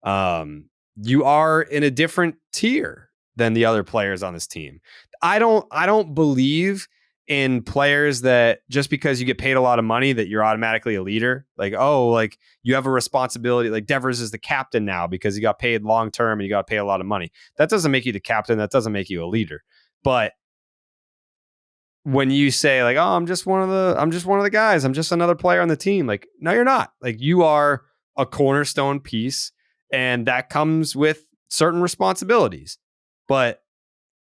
You are in a different tier than the other players on this team. I don't believe in players that just because you get paid a lot of money that you're automatically a leader. Like, oh, like you have a responsibility. Like, Devers is the captain now because he got paid long term and you got paid a lot of money. That doesn't make you the captain. That doesn't make you a leader. But when you say like, oh, I'm just one of the guys, I'm just another player on the team. Like, no, you're not. Like, you are a cornerstone piece, and that comes with certain responsibilities. But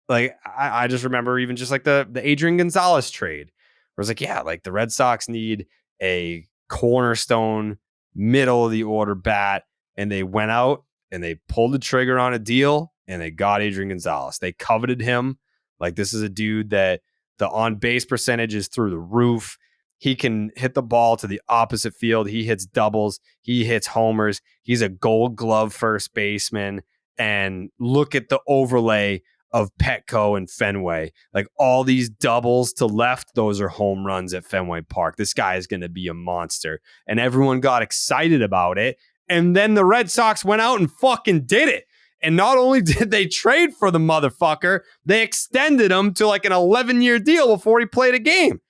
like, I just remember even just like the Adrian Gonzalez trade, where it's like, yeah, like the Red Sox need a cornerstone middle of the order bat, and they went out and they pulled the trigger on a deal and they got Adrian Gonzalez. They coveted him. Like, this is a dude that the on base percentage is through the roof. He can hit the ball to the opposite field. He hits doubles. He hits homers. He's a Gold Glove first baseman. And look at the overlay of Petco and Fenway. Like, all these doubles to left, those are home runs at Fenway Park. This guy is going to be a monster. And everyone got excited about it. And then the Red Sox went out and fucking did it. And not only did they trade for the motherfucker, they extended him to like an 11-year deal before he played a game.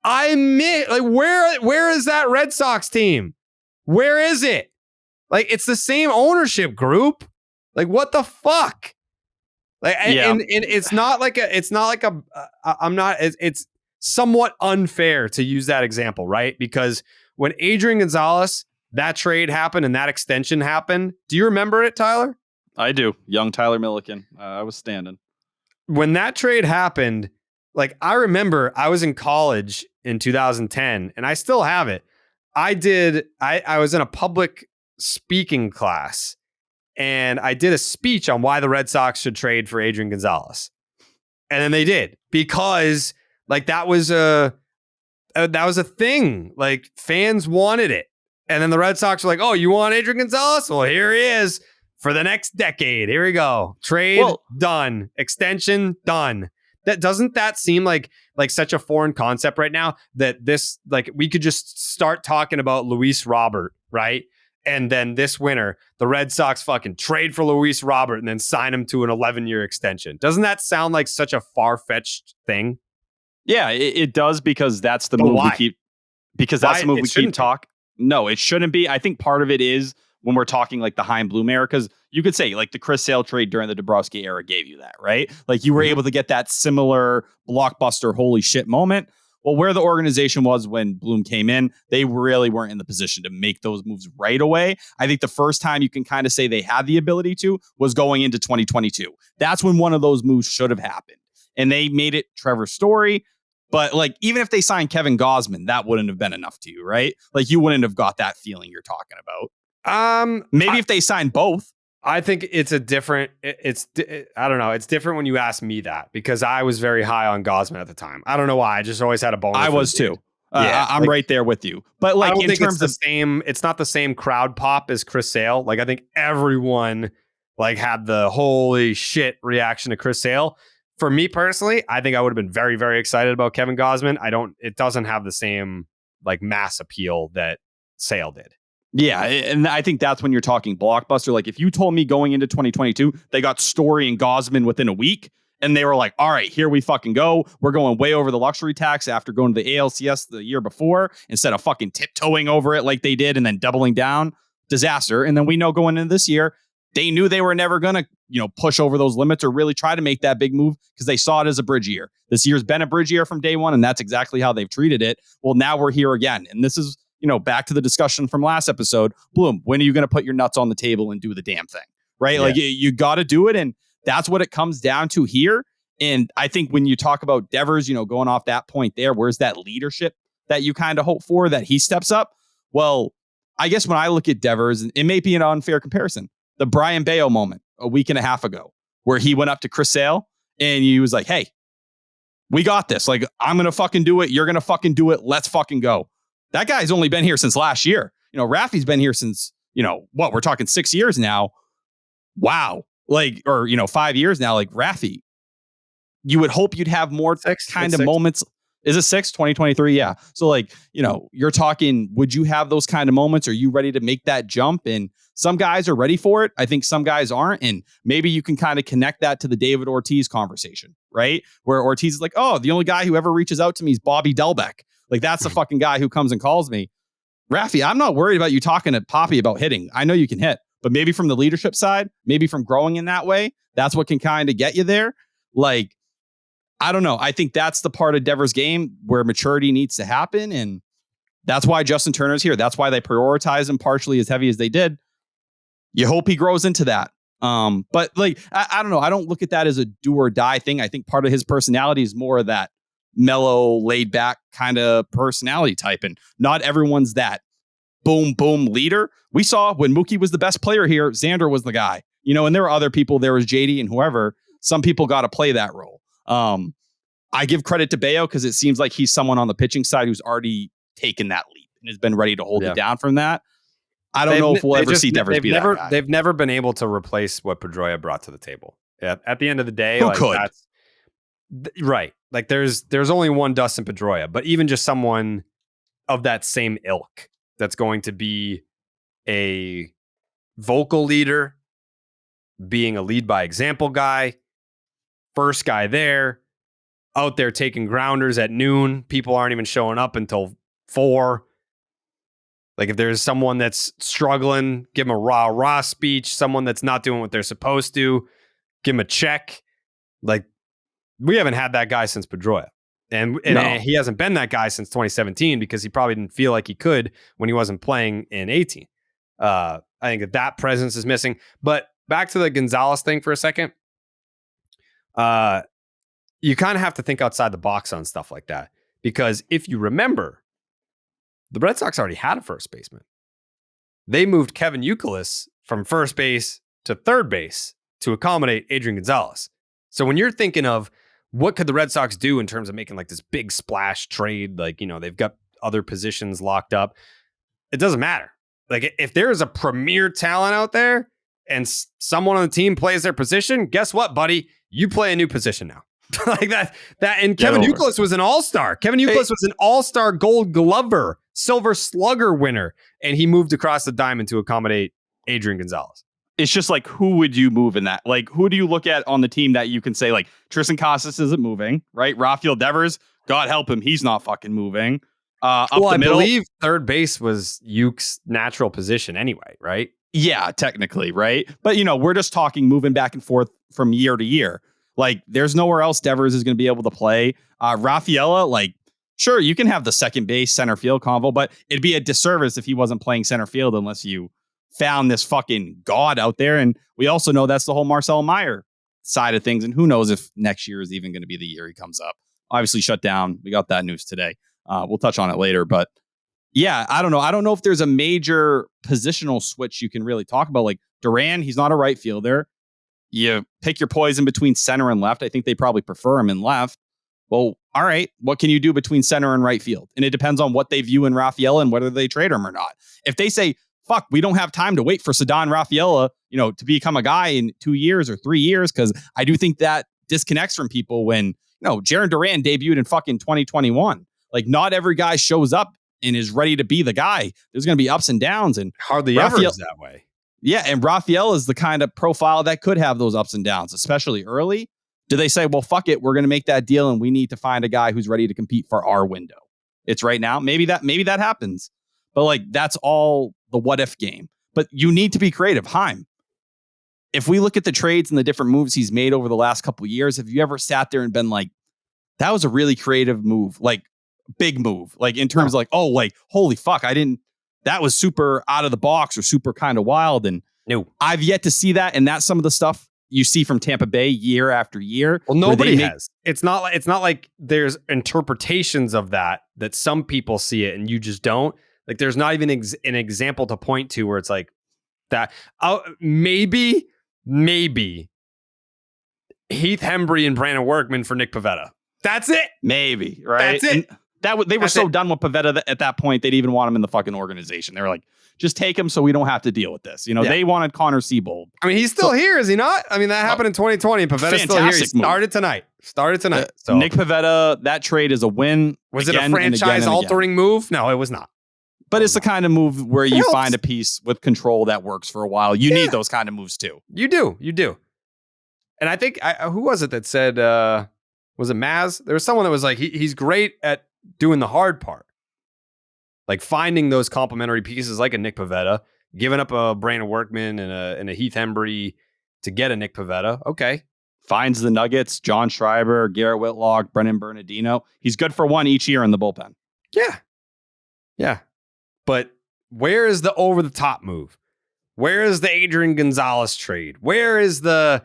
I admit, like, where is that Red Sox team? Where is it? Like, it's the same ownership group. Like, what the fuck? Like, yeah. And it's somewhat unfair to use that example, right? Because when Adrian Gonzalez, that trade happened and that extension happened, do you remember it, Tyler? I do. Young Tyler Milliken. I was standing. When that trade happened, like, I remember I was in college in 2010 and I still have it. I was in a public speaking class and I did a speech on why the Red Sox should trade for Adrian Gonzalez. And then they did, because like that was a thing. Like fans wanted it. And then the Red Sox were like, "Oh, you want Adrian Gonzalez? Well, here he is for the next decade. Here we go. Trade done. Extension done." Doesn't that seem like such a foreign concept right now, that this, like, we could just start talking about Luis Robert, right? And then this winter, the Red Sox fucking trade for Luis Robert and then sign him to an 11-year extension. Doesn't that sound like such a far-fetched thing? Yeah, it does, because that's the move we keep. Because that's the move we keep talking. No, it shouldn't be. I think part of it is when we're talking like the Chaim Bloom era, because you could say like the Chris Sale trade during the Dombrowski era gave you that, right? Like you were able to get that similar blockbuster holy shit moment. Well, where the organization was when Bloom came in, they really weren't in the position to make those moves right away. I think the first time you can kind of say they had the ability to was going into 2022. That's when one of those moves should have happened. And they made it Trevor Story. But like, even if they signed Kevin Gausman, that wouldn't have been enough to you, right? Like you wouldn't have got that feeling you're talking about. Maybe if they signed both. I think it's a different, I don't know. It's different when you ask me that, because I was very high on Gausman at the time. I don't know why. I just always had a bonus. I was too. Yeah, I'm right there with you. But like, I don't in think terms it's the same, it's not the same crowd pop as Chris Sale. Like I think everyone like had the holy shit reaction to Chris Sale. For me personally, I think I would have been very, very excited about Kevin Gausman. It doesn't have the same like mass appeal that Sale did. Yeah, and I think that's when you're talking blockbuster. Like if you told me going into 2022, they got Story and Gausman within a week, and they were like, all right, here we fucking go. We're going way over the luxury tax after going to the ALCS the year before, instead of fucking tiptoeing over it like they did and then doubling down. Disaster. And then we know going into this year, they knew they were never going to, push over those limits or really try to make that big move, because they saw it as a bridge year. This year's been a bridge year from day one, and that's exactly how they've treated it. Well, now we're here again. And this is, back to the discussion from last episode. Bloom, when are you going to put your nuts on the table and do the damn thing? Right? Yeah. Like you got to do it. And that's what it comes down to here. And I think when you talk about Devers, going off that point there, where's that leadership that you kind of hope for, that he steps up? Well, I guess when I look at Devers, and it may be an unfair comparison, the Brian Bayo moment a week and a half ago, where he went up to Chris Sale and he was like, "Hey, we got this. Like, I'm going to fucking do it. You're going to fucking do it. Let's fucking go." That guy's only been here since last year. Rafi's been here since, we're talking 6 years now. Wow. Like, or, 5 years now, like Rafi, you would hope you'd have more kind of moments. Is it 2023? Yeah. So like, you're talking, would you have those kind of moments? Are you ready to make that jump? And some guys are ready for it. I think some guys aren't. And maybe you can kind of connect that to the David Ortiz conversation, right? Where Ortiz is like, "Oh, the only guy who ever reaches out to me is Bobby Delbeck. Like that's the fucking guy who comes and calls me." Rafi, I'm not worried about you talking to Poppy about hitting. I know you can hit, but maybe from the leadership side, maybe from growing in that way, that's what can kind of get you there. Like, I don't know. I think that's the part of Devers' game where maturity needs to happen. And that's why Justin Turner's here. That's why they prioritize him partially as heavy as they did. You hope he grows into that. But like, I don't know. I don't look at that as a do or die thing. I think part of his personality is more of that mellow, laid back kind of personality type. And not everyone's that boom, boom leader. We saw when Mookie was the best player here, Xander was the guy, and there were other people. There was JD and whoever. Some people got to play that role. I give credit to Bayo because it seems like he's someone on the pitching side who's already taken that leap and has been ready to hold it down from that. I don't know if we'll ever see Devers be that guy. They've never been able to replace what Pedroia brought to the table. At the end of the day, who could? That's right. Like there's only one Dustin Pedroia, but even just someone of that same ilk that's going to be a vocal leader, being a lead by example guy, first guy there, out there taking grounders at noon. People aren't even showing up until 4. Like if there's someone that's struggling, give them a rah speech. Someone that's not doing what they're supposed to, give them a check. Like we haven't had that guy since Pedroia. And he hasn't been that guy since 2017 because he probably didn't feel like he could when he wasn't playing in 18. I think that presence is missing. But back to the Gonzalez thing for a second. You kind of have to think outside the box on stuff like that. Because if you remember, the Red Sox already had a first baseman. They moved Kevin Youkilis from first base to third base to accommodate Adrian Gonzalez. So when you're thinking of what could the Red Sox do in terms of making like this big splash trade, like, you know, they've got other positions locked up, it doesn't matter. Like if there is a premier talent out there and someone on the team plays their position, guess what, buddy? You play a new position now. Like that. And Kevin Youkilis was an all-star. Kevin Youkilis was an all-star Gold Glover, Silver Slugger winner, and he moved across the diamond to accommodate Adrian Gonzalez. It's just like, who would you move in that? Like, who do you look at on the team that you can say, like, Tristan Casas isn't moving, right? Rafael Devers, God help him, he's not fucking moving. Up the middle, I believe third base was Yuke's natural position anyway, right? Yeah, technically, right? But, you know, we're just talking moving back and forth from year to year. Like, there's nowhere else Devers is going to be able to play. Rafaela, like, sure, you can have the second base center field convo, but it'd be a disservice if he wasn't playing center field unless you found this fucking god out there. And we also know that's the whole Marcel Meyer side of things. And who knows if next year is even going to be the year he comes up. Obviously shut down. We got that news today. We'll touch on it later. But yeah, I don't know. I don't know if there's a major positional switch you can really talk about. Like Duran, he's not a right fielder. You pick your poison between center and left. I think they probably prefer him in left. Well, all right. What can you do between center and right field? And it depends on what they view in Rafaela and whether they trade him or not. If they say, fuck, we don't have time to wait for Ceddanne Rafaela, you know, to become a guy in 2 years or 3 years, because I do think that disconnects from people when, you know, Jarren Duran debuted in fucking 2021. Like, not every guy shows up and is ready to be the guy. There's going to be ups and downs, and hardly ever is that way. Yeah, and Rafael is the kind of profile that could have those ups and downs, especially early. Do they say, well, fuck it, we're going to make that deal and we need to find a guy who's ready to compete for our window? It's right now. Maybe that happens. But like, that's all the what if game. But you need to be creative. Heim, if we look at the trades and the different moves he's made over the last couple of years, have you ever sat there and been like, that was a really creative move, like big move, like in terms of like, oh, like, holy fuck, that was super out of the box or super kind of wild. And no, I've yet to see that. And that's some of the stuff you see from Tampa Bay year after year. Well, nobody has. It's not like there's interpretations of that some people see it and you just don't. Like, there's not even an example to point to where it's like that. Maybe Heath Hembry and Brandon Workman for Nick Pivetta. That's it. Maybe, right? That's it. And they were so done with Pivetta at that point, they didn't even want him in the fucking organization. They were like, just take him so we don't have to deal with this. You know, They wanted Connor Siebold. I mean, he's still here, is he not? I mean, that happened in 2020. And Pivetta's still here. He started tonight. So Nick Pivetta, that trade is a win. Was it a franchise-altering move? No, it was not. But it's the kind of move where you find a piece with control that works for a while. You need those kind of moves too. You do. And I think, who was it that said, was it Maz? There was someone that was like, he's great at doing the hard part. Like finding those complementary pieces like a Nick Pivetta, giving up a Brandon Workman and a Heath Hembry to get a Nick Pivetta. Okay. Finds the Nuggets, John Schreiber, Garrett Whitlock, Brennan Bernardino. He's good for one each year in the bullpen. Yeah. But where is the over-the-top move? Where is the Adrian Gonzalez trade? Where is the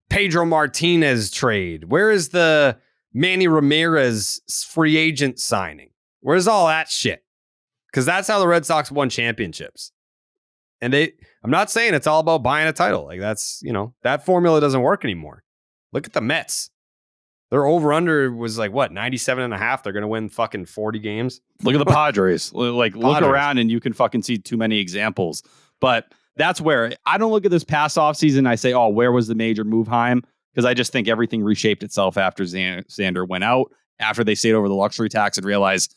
Pedro Martinez trade? Where is the Manny Ramirez free agent signing? Where's all that shit? Because that's how the Red Sox won championships. And I'm not saying it's all about buying a title. Like that's, you know, that formula doesn't work anymore. Look at the Mets. Their over-under was like, what, 97.5? They're going to win fucking 40 games. Look at the Padres. Look around and you can fucking see too many examples. But that's where I don't look at this past offseason. I say, oh, where was the major move, Heim? Because I just think everything reshaped itself after Xander went out, after they stayed over the luxury tax and realized,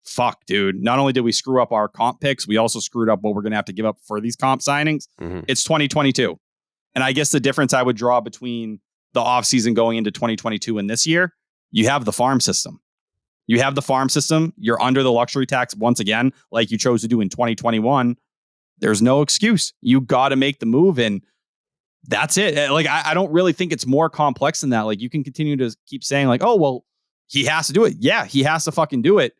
fuck, dude, not only did we screw up our comp picks, we also screwed up what we're going to have to give up for these comp signings. Mm-hmm. It's 2022. And I guess the difference I would draw between the offseason going into 2022 and this year, you have the farm system. You're under the luxury tax once again, like you chose to do in 2021. There's no excuse. You got to make the move, and that's it. Like, I don't really think it's more complex than that. Like, you can continue to keep saying like, oh, well, he has to do it. Yeah, he has to fucking do it.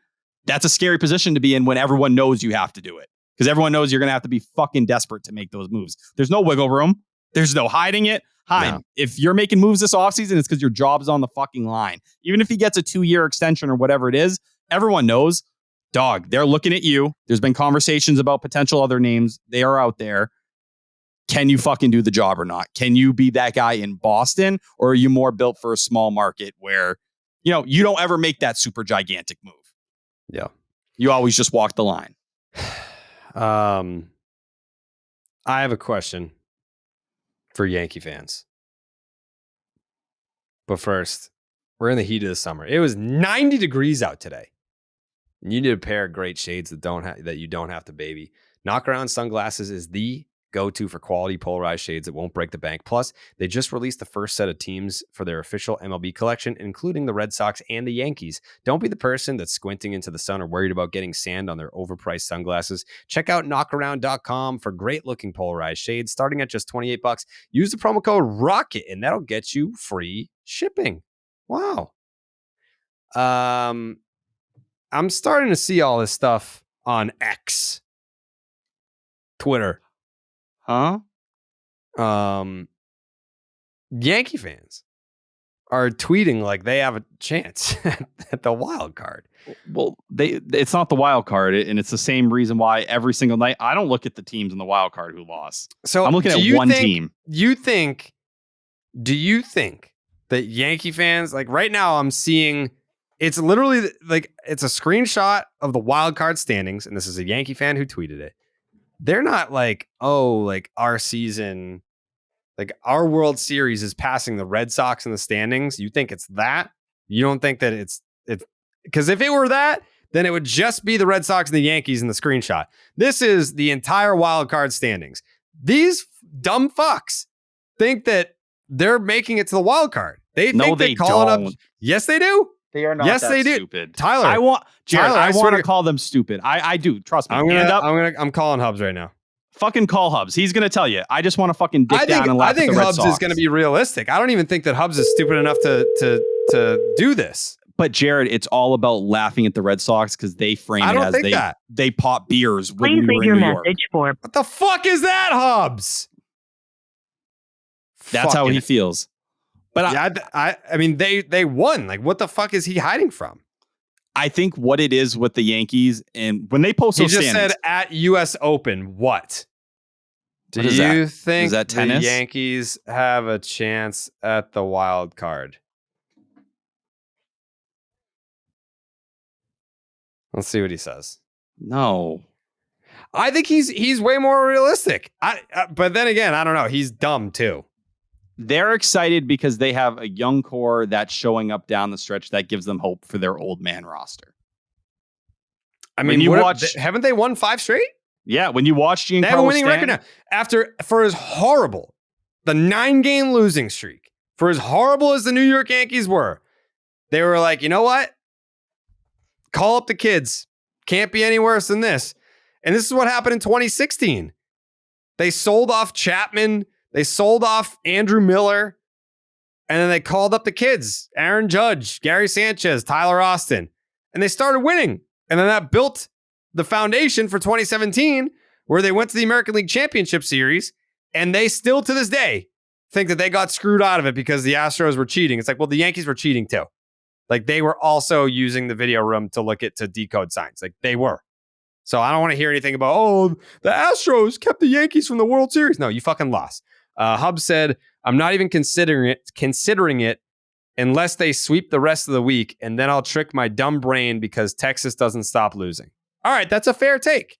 That's a scary position to be in when everyone knows you have to do it. Because everyone knows you're going to have to be fucking desperate to make those moves. There's no wiggle room. There's no hiding it. No. If you're making moves this offseason, it's because your job's on the fucking line. Even if he gets a 2-year extension or whatever it is, everyone knows, dog, they're looking at you. There's been conversations about potential other names. They are out there. can you fucking do the job or not? Can you be that guy in Boston, or are you more built for a small market where, you don't ever make that super gigantic move? Yeah. You always just walk the line. I have a question for Yankee fans. But first, we're in the heat of the summer. It was 90 degrees out today. And you need a pair of great shades that you don't have to baby. Knockaround Sunglasses is the go-to for quality polarized shades that won't break the bank. Plus, they just released the first set of teams for their official MLB collection, including the Red Sox and the Yankees. Don't be the person that's squinting into the sun or worried about getting sand on their overpriced sunglasses. Check out knockaround.com for great-looking polarized shades starting at just $28. Use the promo code ROCKET, and that'll get you free shipping. Wow. I'm starting to see all this stuff on X, Twitter. Huh? Yankee fans are tweeting like they have a chance at the wild card. Well, it's not the wild card, and it's the same reason why every single night I don't look at the teams in the wild card who lost. So I'm looking at one team. Do you think that Yankee fans, like right now I'm seeing, it's literally like it's a screenshot of the wild card standings, and this is a Yankee fan who tweeted it. They're not like, oh, like our season, like our World Series is passing the Red Sox in the standings. You think it's that? You don't think that it's because if it were that, then it would just be the Red Sox and the Yankees in the screenshot. This is the entire wild card standings. These dumb fucks think that they're making it to the wild card. They think they call it up. Yes, they do. They are not. Yes, they do. Stupid. Tyler, I want Tyler, to call them stupid. I do. Trust me. I'm calling Hubs right now. Fucking call Hubs. He's gonna tell you. I just want to fucking dig down and laugh. I think Hubs is going to be realistic. I don't even think that Hubs is stupid enough to do this. But Jared, it's all about laughing at the Red Sox because they frame it as they pop beers when we were in New York. What the fuck is that, Hubs? That's how he feels. But yeah, I mean, they won. Like, what the fuck is he hiding from? I think what it is with the Yankees, and when they post those standings, said at U.S. Open, what? Do you think the Yankees have a chance at the wild card? Let's see what he says. No. I think he's way more realistic. But then again, I don't know. He's dumb too. They're excited because they have a young core that's showing up down the stretch that gives them hope for their old man roster. I mean, haven't they won 5 straight? Yeah, when you watch Giancarlo, they have a winning record now. For as horrible the 9-game losing streak, for as horrible as the New York Yankees were, they were like, you know what? Call up the kids. Can't be any worse than this. And this is what happened in 2016. They sold off Chapman. They sold off Andrew Miller. And then they called up the kids. Aaron Judge, Gary Sanchez, Tyler Austin. And they started winning. And then that built the foundation for 2017, where they went to the American League Championship Series. And they still, to this day, think that they got screwed out of it because the Astros were cheating. It's like, well, the Yankees were cheating too. Like, they were also using the video room to decode signs. Like, they were. So I don't want to hear anything about, oh, the Astros kept the Yankees from the World Series. No, you fucking lost. Hub said, I'm not even considering it unless they sweep the rest of the week, and then I'll trick my dumb brain because Texas doesn't stop losing. All right, that's a fair take.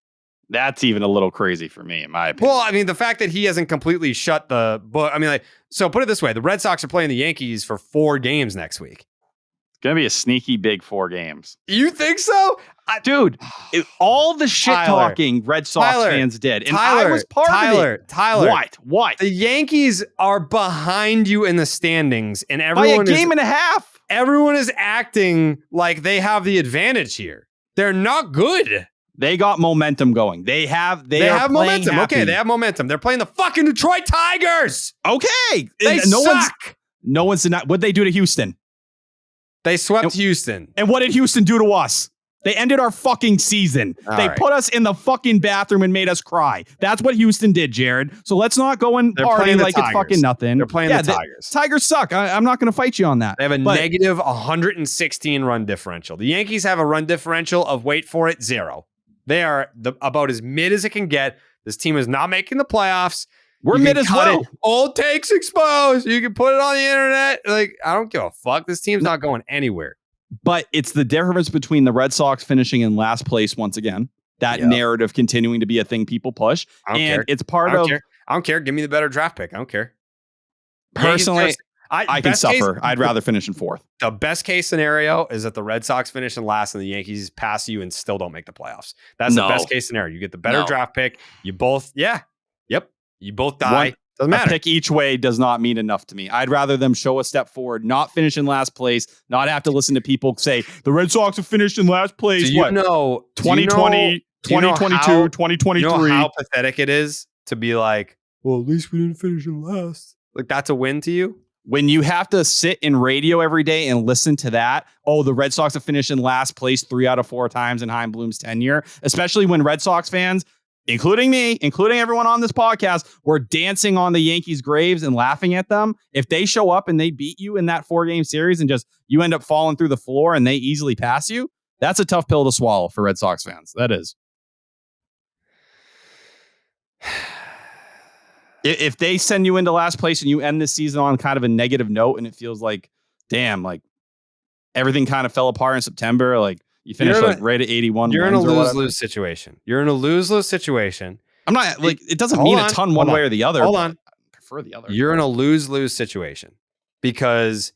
That's even a little crazy for me, in my opinion. Well, I mean, the fact that he hasn't completely shut the book. I mean, like, so put it this way. The Red Sox are playing the Yankees for 4 games next week. Going to be a sneaky big 4 games. You think so? Dude, all the shit talking Red Sox fans did. And I was part of it. Tyler. What? The Yankees are behind you in the standings. And everyone by a game and a half. Everyone is acting like they have the advantage here. They're not good. They got momentum going. They have momentum. Happy. Okay, they have momentum. They're playing the fucking Detroit Tigers. Okay. They suck. No one's denying. What'd they do to Houston? They swept Houston. And what did Houston do to us? They ended our fucking season. They put us in the fucking bathroom and made us cry. That's what Houston did, Jared. So let's not go and party like it's fucking nothing. They're playing the Tigers. Tigers suck. I'm not going to fight you on that. They have negative 116 run differential. The Yankees have a run differential of, wait for it, 0. They are about as mid as it can get. This team is not making the playoffs. We're You mid can as cut well. it. Old takes exposed. You can put it on the internet. Like, I don't give a fuck. This team's not going anywhere. But it's the difference between the Red Sox finishing in last place once again, that narrative continuing to be a thing people push. I don't And care. it's part of. I don't care. Give me the better draft pick. I don't care. Personally, I can suffer. I'd rather finish in fourth. The best case scenario is that the Red Sox finish in last and the Yankees pass you and still don't make the playoffs. That's the best case scenario. You get the better draft pick. You both, you both die. Doesn't matter. A pick each way does not mean enough to me. I'd rather them show a step forward, not finish in last place, not have to listen to people say the Red Sox have finished in last place. Do you know 2020, 2022, 2023. You know how pathetic it is to be like, well, at least we didn't finish in last. Like, that's a win to you? When you have to sit in radio every day and listen to that, the Red Sox have finished in last place 3 out of 4 times in Chaim Bloom's tenure, especially when Red Sox fans, including me, including everyone on this podcast, were dancing on the Yankees' graves and laughing at them. If they show up and they beat you in that 4-game series and just you end up falling through the floor and they easily pass you, that's a tough pill to swallow for Red Sox fans. That is. If they send you into last place and you end this season on kind of a negative note and it feels like, damn, like everything kind of fell apart in September, like you finished right at 81. You're in a lose-lose situation. You're in a lose-lose situation. I'm not like, it doesn't mean a ton one way or the other. Hold on. I prefer the other. You're in a lose-lose situation because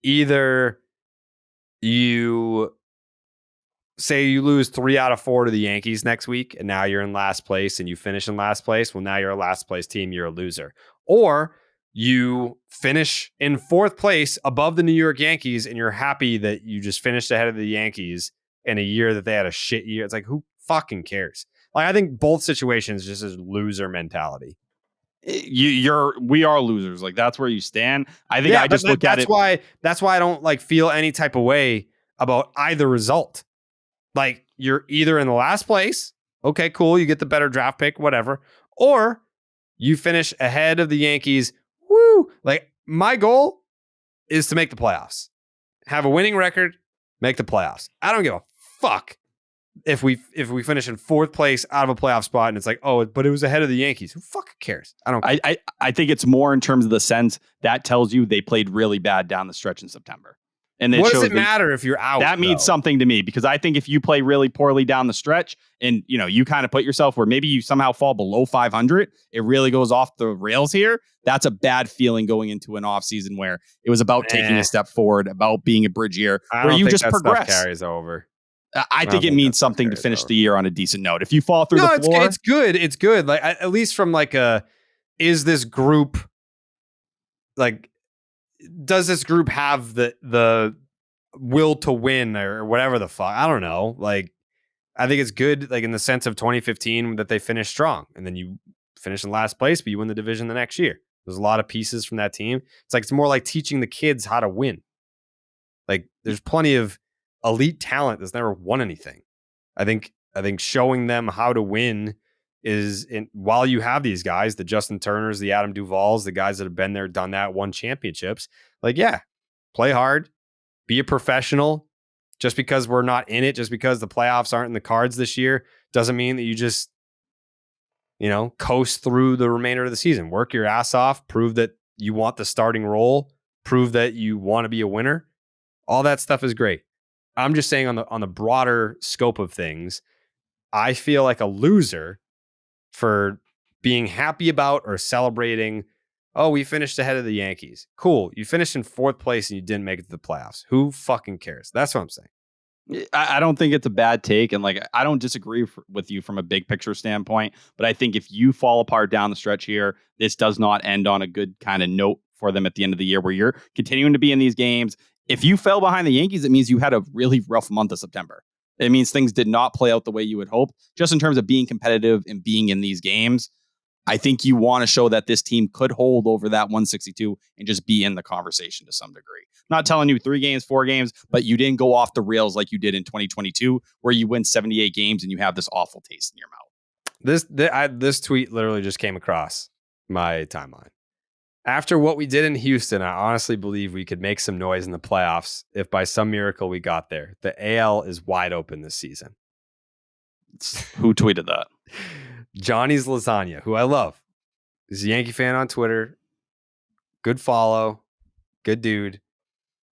either you say you lose 3 out of 4 to the Yankees next week, and now you're in last place and you finish in last place. Well, now you're a last place team. You're a loser. Or you finish in 4th place above the New York Yankees, and you're happy that you just finished ahead of the Yankees in a year that they had a shit year. It's like, who fucking cares? Like, I think both situations just is loser mentality. We are losers. Like, that's where you stand. I think I just look at it. That's why I don't like feel any type of way about either result. Like, you're either in the last place. Okay, cool. You get the better draft pick, whatever. Or you finish ahead of the Yankees. Woo! Like, my goal is to make the playoffs. Have a winning record, make the playoffs. I don't give a fuck if we finish in 4th place out of a playoff spot and it's like, oh, but it was ahead of the Yankees. Who fucking cares? I don't care. I think it's more in terms of the sense that tells you they played really bad down the stretch in September. And what does it matter if you're out? That means something to me, because I think if you play really poorly down the stretch and you kind of put yourself where maybe you somehow fall below 500, it really goes off the rails here. That's a bad feeling going into an offseason where it was about taking a step forward, about being a bridge year, where you just progress. Stuff carries over. I think it means something to finish the year on a decent note. If you fall through the floor, it's good. It's good. Like, at least from like is this group like? Does this group have the will to win or whatever the fuck? I don't know. Like, I think it's good, like in the sense of 2015 that they finished strong and then you finish in last place, but you win the division the next year. There's a lot of pieces from that team. It's more like teaching the kids how to win. Like, there's plenty of elite talent that's never won anything. I think showing them how to win is while you have these guys, the Justin Turners, the Adam Duvals, the guys that have been there, done that, won championships. Like, yeah, play hard, be a professional. Just because we're not in it, just because the playoffs aren't in the cards this year, doesn't mean that you just, coast through the remainder of the season. Work your ass off, prove that you want the starting role, prove that you want to be a winner. All that stuff is great. I'm just saying on the broader scope of things, I feel like a loser for being happy about or celebrating, oh, we finished ahead of the Yankees. Cool. You finished in 4th place and you didn't make it to the playoffs. Who fucking cares? That's what I'm saying. I don't think it's a bad take. And I don't disagree with you from a big picture standpoint. But I think if you fall apart down the stretch here, this does not end on a good kind of note for them at the end of the year where you're continuing to be in these games. If you fell behind the Yankees, it means you had a really rough month of September. It means things did not play out the way you would hope, just in terms of being competitive and being in these games. I think you want to show that this team could hold over that 162 and just be in the conversation to some degree. Not telling you 3 games, 4 games, but you didn't go off the rails like you did in 2022, where you win 78 games and you have this awful taste in your mouth. This tweet literally just came across my timeline. After what we did in Houston, I honestly believe we could make some noise in the playoffs if by some miracle we got there. The AL is wide open this season. Who tweeted that? Johnny's Lasagna, who I love. He's a Yankee fan on Twitter. Good follow. Good dude.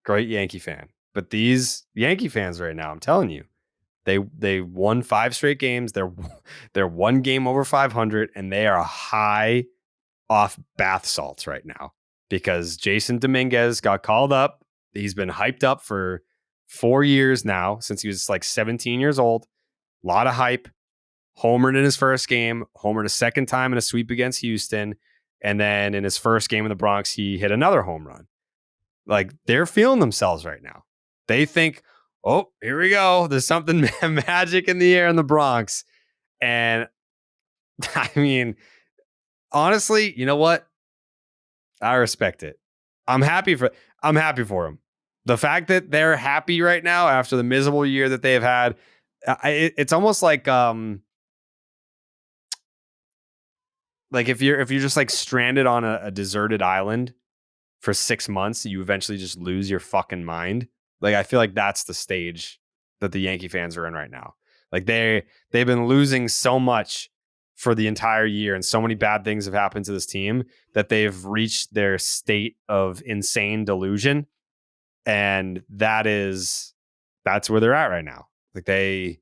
Great Yankee fan. But these Yankee fans right now, I'm telling you, they won 5 straight games. They're 1 game over 500, and they are high off bath salts right now because Jason Dominguez got called up. He's been hyped up for 4 years now since he was like 17 years old. A lot of hype. Homered in his first game, homered a second time in a sweep against Houston. And then in his first game in the Bronx, he hit another home run. Like, they're feeling themselves right now. They think, oh, here we go. There's something magic in the air in the Bronx. And I mean, honestly, you know what? I respect it. I'm happy for them. The fact that they're happy right now after the miserable year that they've had, it's almost like if you're just like stranded on a deserted island for 6 months, you eventually just lose your fucking mind. Like, I feel like that's the stage that the Yankee fans are in right now. Like, they've been losing so much for the entire year, and so many bad things have happened to this team that they've reached their state of insane delusion. And that's where they're at right now. Like, they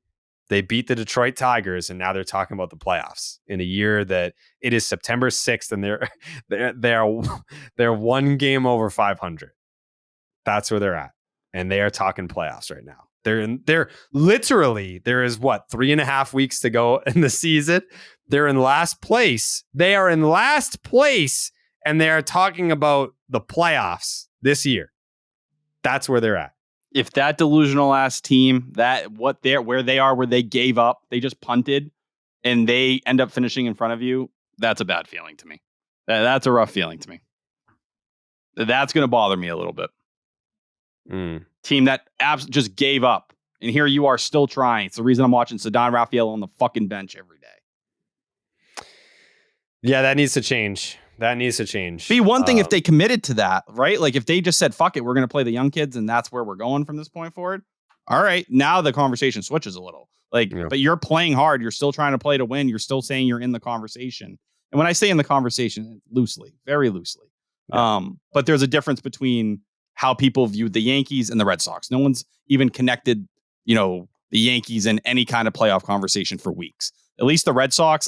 beat the Detroit Tigers, and now they're talking about the playoffs in a year that it is September 6th, and they're 1 game over 500. That's where they're at, and they are talking playoffs right now. They're literally, there is 3.5 weeks to go in the season. They're in last place. They are in last place, and they are talking about the playoffs this year. That's where they're at. If that delusional ass team, where they gave up, they just punted, and they end up finishing in front of you, that's a bad feeling to me. That's a rough feeling to me. That's going to bother me a little bit. Team that just gave up, and here you are still trying. It's the reason I'm watching Ceddanne Rafaela on the fucking bench every day. Yeah, that needs to change. Be one thing if they committed to that, right? Like, if they just said, fuck it, we're going to play the young kids, and that's where we're going from this point forward. All right, now the conversation switches a little. But you're playing hard. You're still trying to play to win. You're still saying you're in the conversation. And when I say in the conversation, loosely, very loosely. Yeah. But there's a difference between how people view the Yankees and the Red Sox. No one's even connected, the Yankees in any kind of playoff conversation for weeks. At least the Red Sox,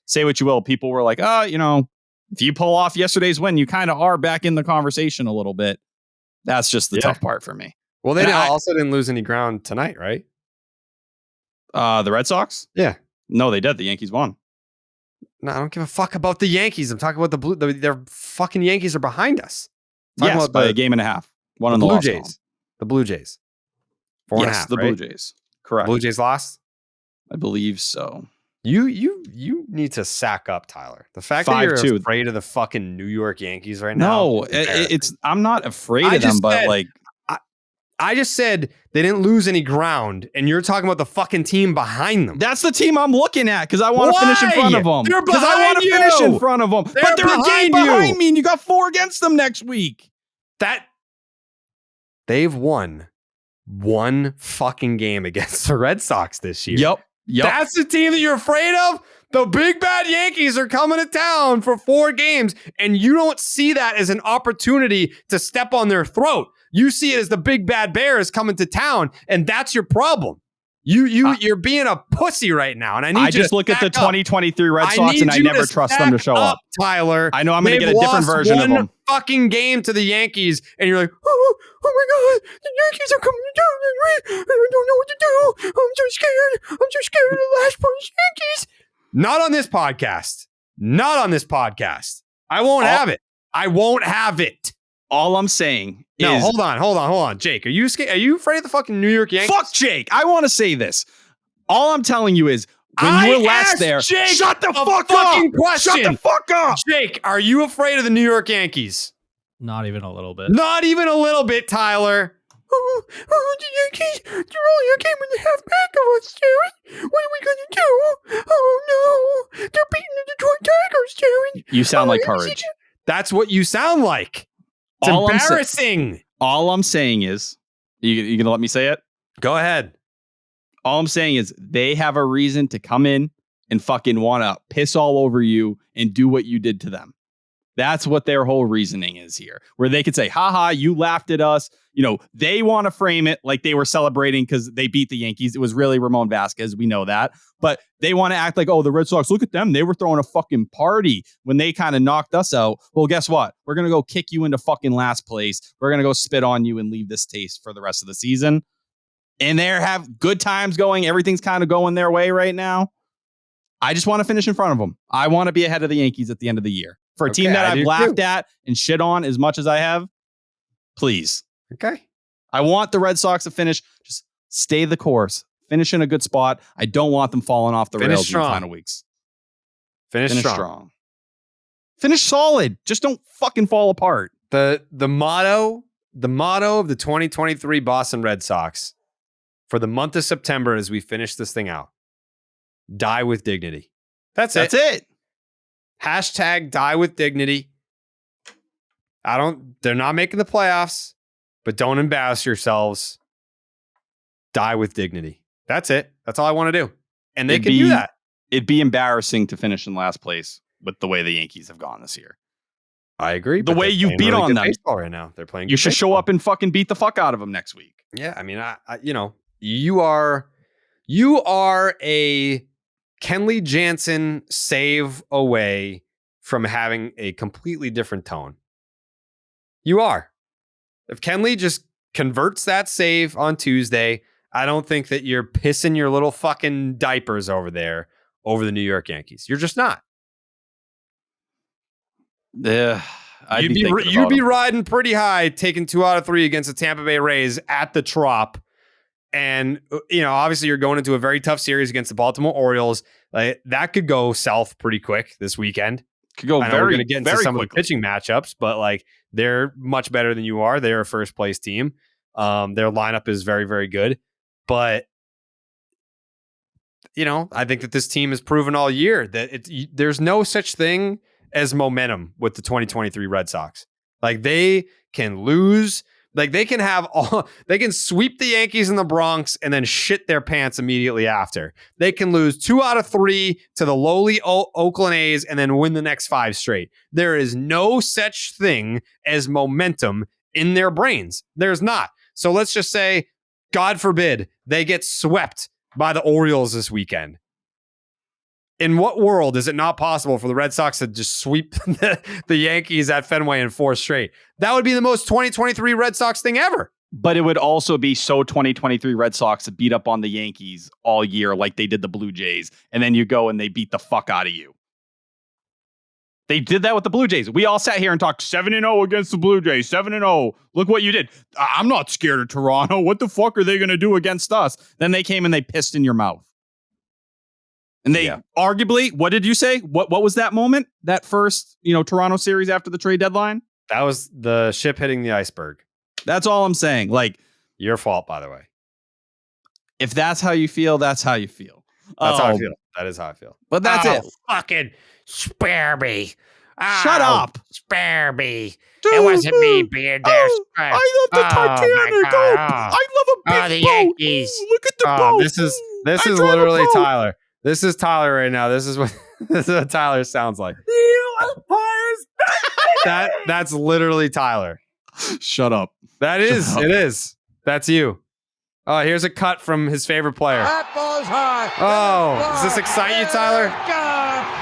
say what you will, people were like, if you pull off yesterday's win, you kind of are back in the conversation a little bit. That's just the tough part for me. Well, they also didn't lose any ground tonight, right? The Red Sox? Yeah. No, they did. The Yankees won. No, I don't give a fuck about the Yankees. I'm talking about their fucking Yankees are behind us. Yes, by a game and a half. One in the Blue loss Jays. column. The Blue Jays. 4.5, the right? Blue Jays. Correct. Blue Jays lost? I believe so. You need to sack up, Tyler. The fact that you're afraid of the fucking New York Yankees right now. No, I'm not afraid of them, but I just said they didn't lose any ground, and you're talking about the fucking team behind them. That's the team I'm looking at because I want to finish in front of them. Because I want to finish in front of them. But they're a game behind me, and you got 4 against them next week. They've won 1 fucking game against the Red Sox this year. Yep. That's the team that you're afraid of? The big bad Yankees are coming to town for 4 games, and you don't see that as an opportunity to step on their throat. You see it as the big bad Bears coming to town, and that's your problem. You're being a pussy right now, and I just look at the 2023 Red Sox, and I never trust them to show up. Tyler, I know I'm going to get a different version of them. Fucking game to the Yankees, and you're like, oh my god, the Yankees are coming to town. I don't know what to do. I'm so scared of the last place Yankees. Not on this podcast. I won't have it. I won't have it. All I'm saying is... No, hold on. Jake, are you scared? Are you afraid of the fucking New York Yankees? Fuck Jake. I want to say this. All I'm telling you is, when you were last there... Jake shut the fuck fucking up! Question. Shut the fuck up! Jake, are you afraid of the New York Yankees? Not even a little bit. Not even a little bit, Tyler. The Yankees, they're only a game and a half back of us, Jerry. What are we going to do? Oh, no. They're beating the Detroit Tigers, Jerry. You sound like courage. That's what you sound like. It's embarrassing. All I'm saying is, you going to let me say it? Go ahead. All I'm saying is they have a reason to come in and fucking want to piss all over you and do what you did to them. That's what their whole reasoning is here, where they could say, haha, you laughed at us. They want to frame it like they were celebrating because they beat the Yankees. It was really Ramon Vasquez. We know that. But they want to act like, oh, the Red Sox, look at them. They were throwing a fucking party when they kind of knocked us out. Well, guess what? We're going to go kick you into fucking last place. We're going to go spit on you and leave this taste for the rest of the season. And they have good times going. Everything's kind of going their way right now. I just want to finish in front of them. I want to be ahead of the Yankees at the end of the year. For a team that I've laughed at and shit on as much as I have, please. Okay. I want the Red Sox to finish. Just stay the course. Finish in a good spot. I don't want them falling off the rails in the final weeks. Finish strong. Finish solid. Just don't fucking fall apart. The motto of the 2023 Boston Red Sox for the month of September as we finish this thing out. Die with dignity. That's it. Hashtag die with dignity. They're not making the playoffs, but don't embarrass yourselves. Die with dignity. That's it. That's all I want to do. And they can do that. It'd be embarrassing to finish in last place with the way the Yankees have gone this year. I agree. The way you beat on them baseball right now. They're playing. You should show up and fucking beat the fuck out of them next week. Yeah. I mean, you are a Kenley Jansen save away from having a completely different tone. You are. If Kenley just converts that save on Tuesday, I don't think that you're pissing your little fucking diapers over there over the New York Yankees. You're just not. Yeah. You'd be riding pretty high, taking 2 out of 3 against the Tampa Bay Rays at the Trop. And, obviously you're going into a very tough series against the Baltimore Orioles. Like, that could go south pretty quick this weekend. Could go we're going to get into some of the pitching matchups, but they're much better than you are. They're a first place team. Their lineup is very, very good. But, I think that this team has proven all year that there's no such thing as momentum with the 2023 Red Sox. They can lose. They can sweep the Yankees in the Bronx and then shit their pants immediately after. They can lose 2 out of 3 to the lowly Oakland A's and then win the next 5 straight. There is no such thing as momentum in their brains. There's not. So let's just say, God forbid, they get swept by the Orioles this weekend. In what world is it not possible for the Red Sox to just sweep the Yankees at Fenway in 4 straight? That would be the most 2023 Red Sox thing ever. But it would also be so 2023 Red Sox to beat up on the Yankees all year like they did the Blue Jays. And then you go and they beat the fuck out of you. They did that with the Blue Jays. We all sat here and talked 7-0 against the Blue Jays. 7-0. Look what you did. I'm not scared of Toronto. What the fuck are they going to do against us? Then they came and they pissed in your mouth. And they arguably, what did you say? What was that moment? That first, Toronto series after the trade deadline? That was the ship hitting the iceberg. That's all I'm saying. Your fault, by the way. If that's how you feel, that's how you feel. That's how I feel. That is how I feel. But that's it. Fucking spare me. Shut up. Spare me. It wasn't me being there. I love the Titanic. I love a big the boat. Yankees. Look at the boat. This is literally Tyler. This is Tyler right now. This is what Tyler sounds like. That's literally Tyler. Shut up. It is. That's you. Oh, here's a cut from his favorite player. That ball's high. Does this excite you, Tyler?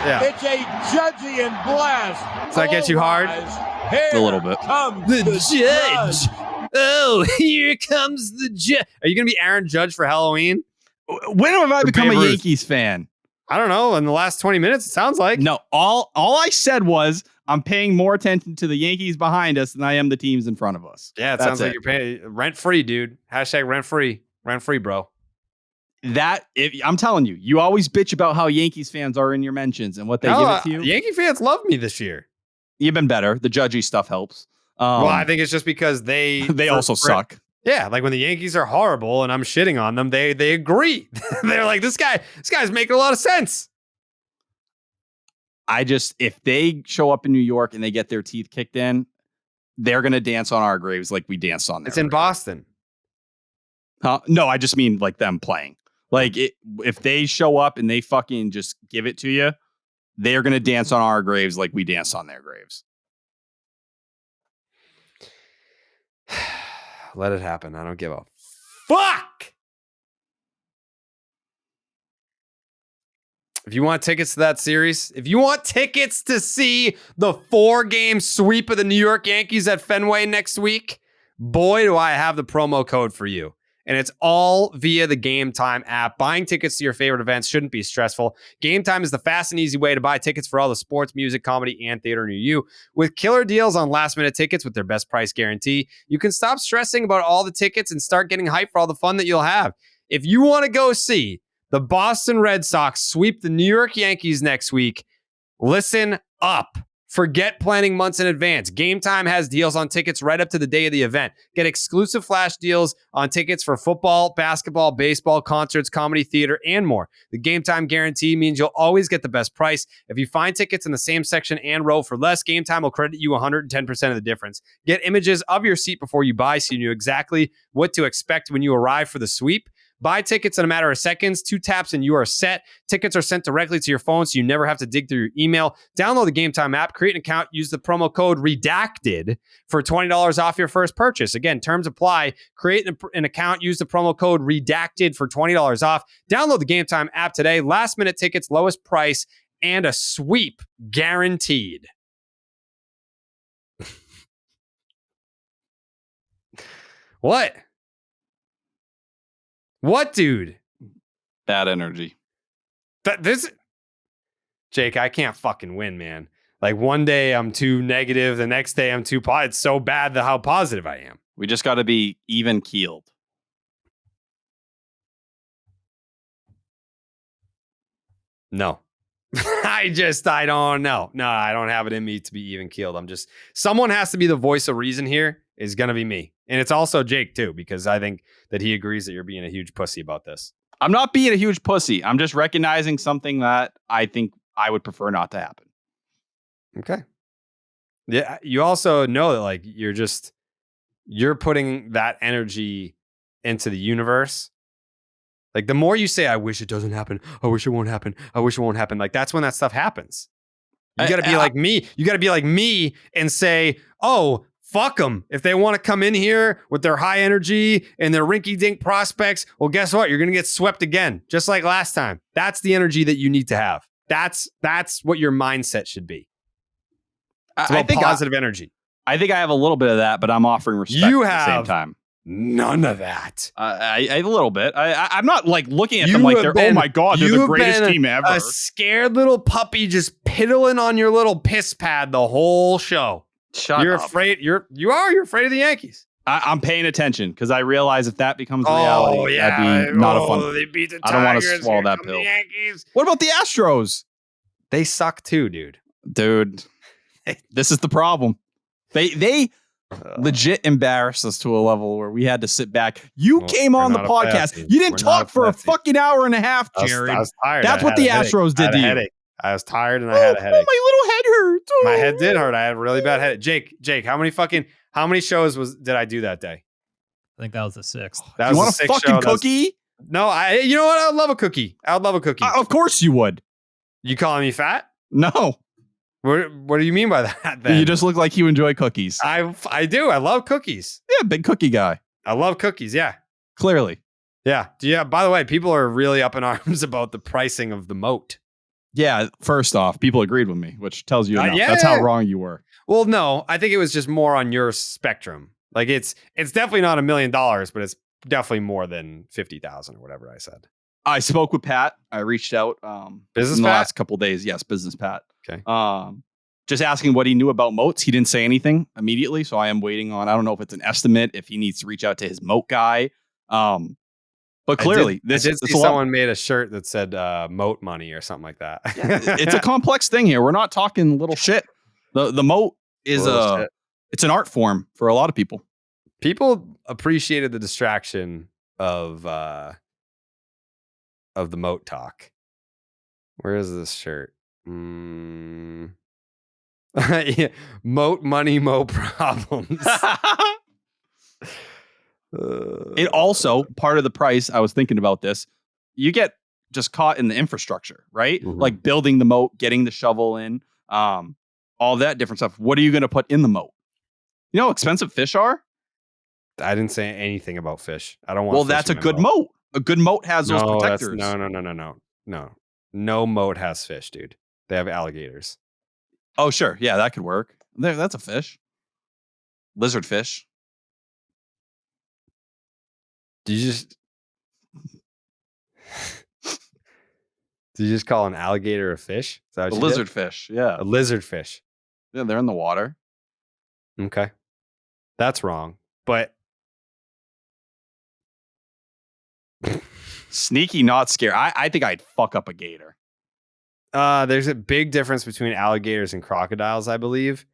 Yeah. It's a Judgian blast. Does that get you hard? A little bit. The judge. Oh, here comes the judge. Are you going to be Aaron Judge for Halloween? When have I become a Yankees fan? I don't know. In the last 20 minutes, it sounds like. No, all I said was I'm paying more attention to the Yankees behind us than I am the teams in front of us. Yeah, it sounds like you're paying rent-free, dude. Hashtag rent-free. Rent-free, bro. I'm telling you, you always bitch about how Yankees fans are in your mentions and what they give it to you. Yankee fans love me this year. You've been better. The judgy stuff helps. Well, I think it's just because they also suck. Yeah, when the Yankees are horrible and I'm shitting on them, they agree. They're like, this guy's making a lot of sense. If they show up in New York and they get their teeth kicked in, they're going to dance on our graves like we danced on theirs. It's in Boston. No, I just mean them playing. Like, if they show up and they fucking just give it to you, they're going to dance on our graves like we danced on their graves. Let it happen. I don't give a fuck. If you want tickets to that series, if you want tickets to see the 4-game sweep of the New York Yankees at Fenway next week, boy, do I have the promo code for you. And it's all via the Game Time app. Buying tickets to your favorite events shouldn't be stressful. Game Time is the fast and easy way to buy tickets for all the sports, music, comedy, and theater near you. With killer deals on last-minute tickets with their best price guarantee, you can stop stressing about all the tickets and start getting hyped for all the fun that you'll have. If you want to go see the Boston Red Sox sweep the New York Yankees next week, listen up. Forget planning months in advance. Game Time has deals on tickets right up to the day of the event. Get exclusive flash deals on tickets for football, basketball, baseball, concerts, comedy, theater, and more. The Game Time guarantee means you'll always get the best price. If you find tickets in the same section and row for less, Game Time will credit you 110% of the difference. Get images of your seat before you buy so you know exactly what to expect when you arrive for the sweep. Buy tickets in a matter of seconds, 2 taps, and you are set. Tickets are sent directly to your phone, so you never have to dig through your email. Download the Game Time app, create an account, use the promo code REDACTED for $20 off your first purchase. Again, terms apply. Create an account, use the promo code REDACTED for $20 off. Download the Game Time app today. Last minute tickets, lowest price, and a sweep guaranteed. What? What, dude? Bad energy. Jake, I can't fucking win, man. Like, one day I'm too negative, the next day I'm too positive. It's so bad how positive I am. We just got to be even keeled. No. I don't know. No, I don't have it in me to be even keeled. Someone has to be the voice of reason here. Is going to be me. And it's also Jake too, because I think that he agrees that you're being a huge pussy about this. I'm not being a huge pussy. I'm just recognizing something that I think I would prefer not to happen. Okay. Yeah. You also know that, like, you're putting that energy into the universe. Like, the more you say, I wish it doesn't happen. I wish it won't happen. I wish it won't happen. Like, that's when that stuff happens. You got to be like me. You got to be like me and say, oh, fuck them. If they want to come in here with their high energy and their rinky-dink prospects, well, guess what? You're going to get swept again, just like last time. That's the energy that you need to have. That's what your mindset should be. It's about positive energy. I think I have a little bit of that, but I'm offering respect at the same time. None of that. A little bit. I'm not like looking at them like they're, oh my God, they're the greatest team ever. A scared little puppy just piddling on your little piss pad the whole show. You're up. Afraid. You're afraid of the Yankees. I'm paying attention because I realize if that becomes reality, that'd be not a fun. They beat the Tigers. I don't want to swallow that pill. What about the Astros? They suck too, dude. Dude, this is the problem. They legit embarrassed us to a level where we had to sit back. You came on the podcast. You didn't talk for a fucking hour and a half, Jared. I was tired. That's what the Astros did to you. I was tired and I had a headache. My little head hurts. My head did hurt. I had a really bad headache. Jake, how many shows did I do that day? I think that was the 6th. That you was want a fucking cookie? No, you know what? I would love a cookie. I would love a cookie. Of course you would. You calling me fat? No. What do you mean by that, then? You just look like you enjoy cookies. I do. I love cookies. Yeah, big cookie guy. I love cookies, yeah. Clearly. Yeah. Yeah. By the way, people are really up in arms about the pricing of the moat. Yeah, first off, people agreed with me, which tells you enough. That's how wrong you were. Well, no, I think it was just more on your spectrum. Like, it's definitely not $1 million, but it's definitely more than 50,000 or whatever I said. I spoke with Pat. I reached out business in the Pat? last couple of days. Yes, business Pat. Okay. Just asking what he knew about moats. He didn't say anything immediately, so I am waiting on. I don't know if it's an estimate, if he needs to reach out to his moat guy. But clearly, I did see someone made a shirt that said moat money or something like that. It's a complex thing here. We're not talking little shit. The moat is it's an art form for a lot of people. People appreciated the distraction of the moat talk. Where is this shirt? Yeah. Moat money, moat problems. It also, part of the price, I was thinking about this, you get just caught in the infrastructure, right? Mhm. Like building the moat, getting the shovel in, all that different stuff. What are you going to put in the moat? You know how expensive fish are? I didn't say anything about fish. I don't want. Well, fish that's in a my good moat. A good moat has those No, that's protectors. no. No moat has fish, dude. They have alligators. Oh, sure. Yeah, that could work. That's a fish. Lizard fish. Did you just did you just call an alligator a fish? Is that what A you lizard did? fish. Yeah. A lizard fish. Yeah, they're in the water. Okay. That's wrong. But Sneaky, not scary. I think I'd fuck up a gator. there's a big difference between alligators and crocodiles, I believe.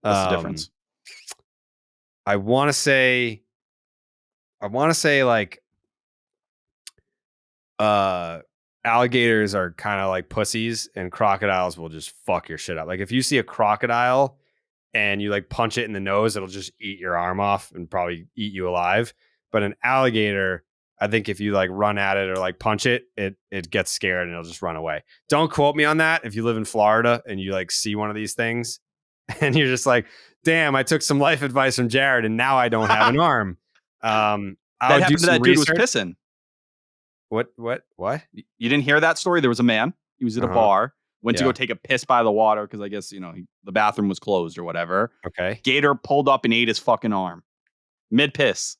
What's the difference? I want to say like alligators are kind of like pussies and crocodiles will just fuck your shit up. Like if you see a crocodile and you like punch it in the nose, it'll just eat your arm off and probably eat you alive. But an alligator, I think if you like run at it or like punch it, it gets scared and it'll just run away. Don't quote me on that. If you live in Florida and you like see one of these things and you're just like, damn, I took some life advice from Jared and now I don't have an arm. That I'll do happened to some that dude was research. pissing. What? You didn't hear that story? There was a man. He was at a Uh-huh. bar, went to Yeah. go take a piss by the water because I guess, the bathroom was closed or whatever. Okay. Gator pulled up and ate his fucking arm. Mid piss.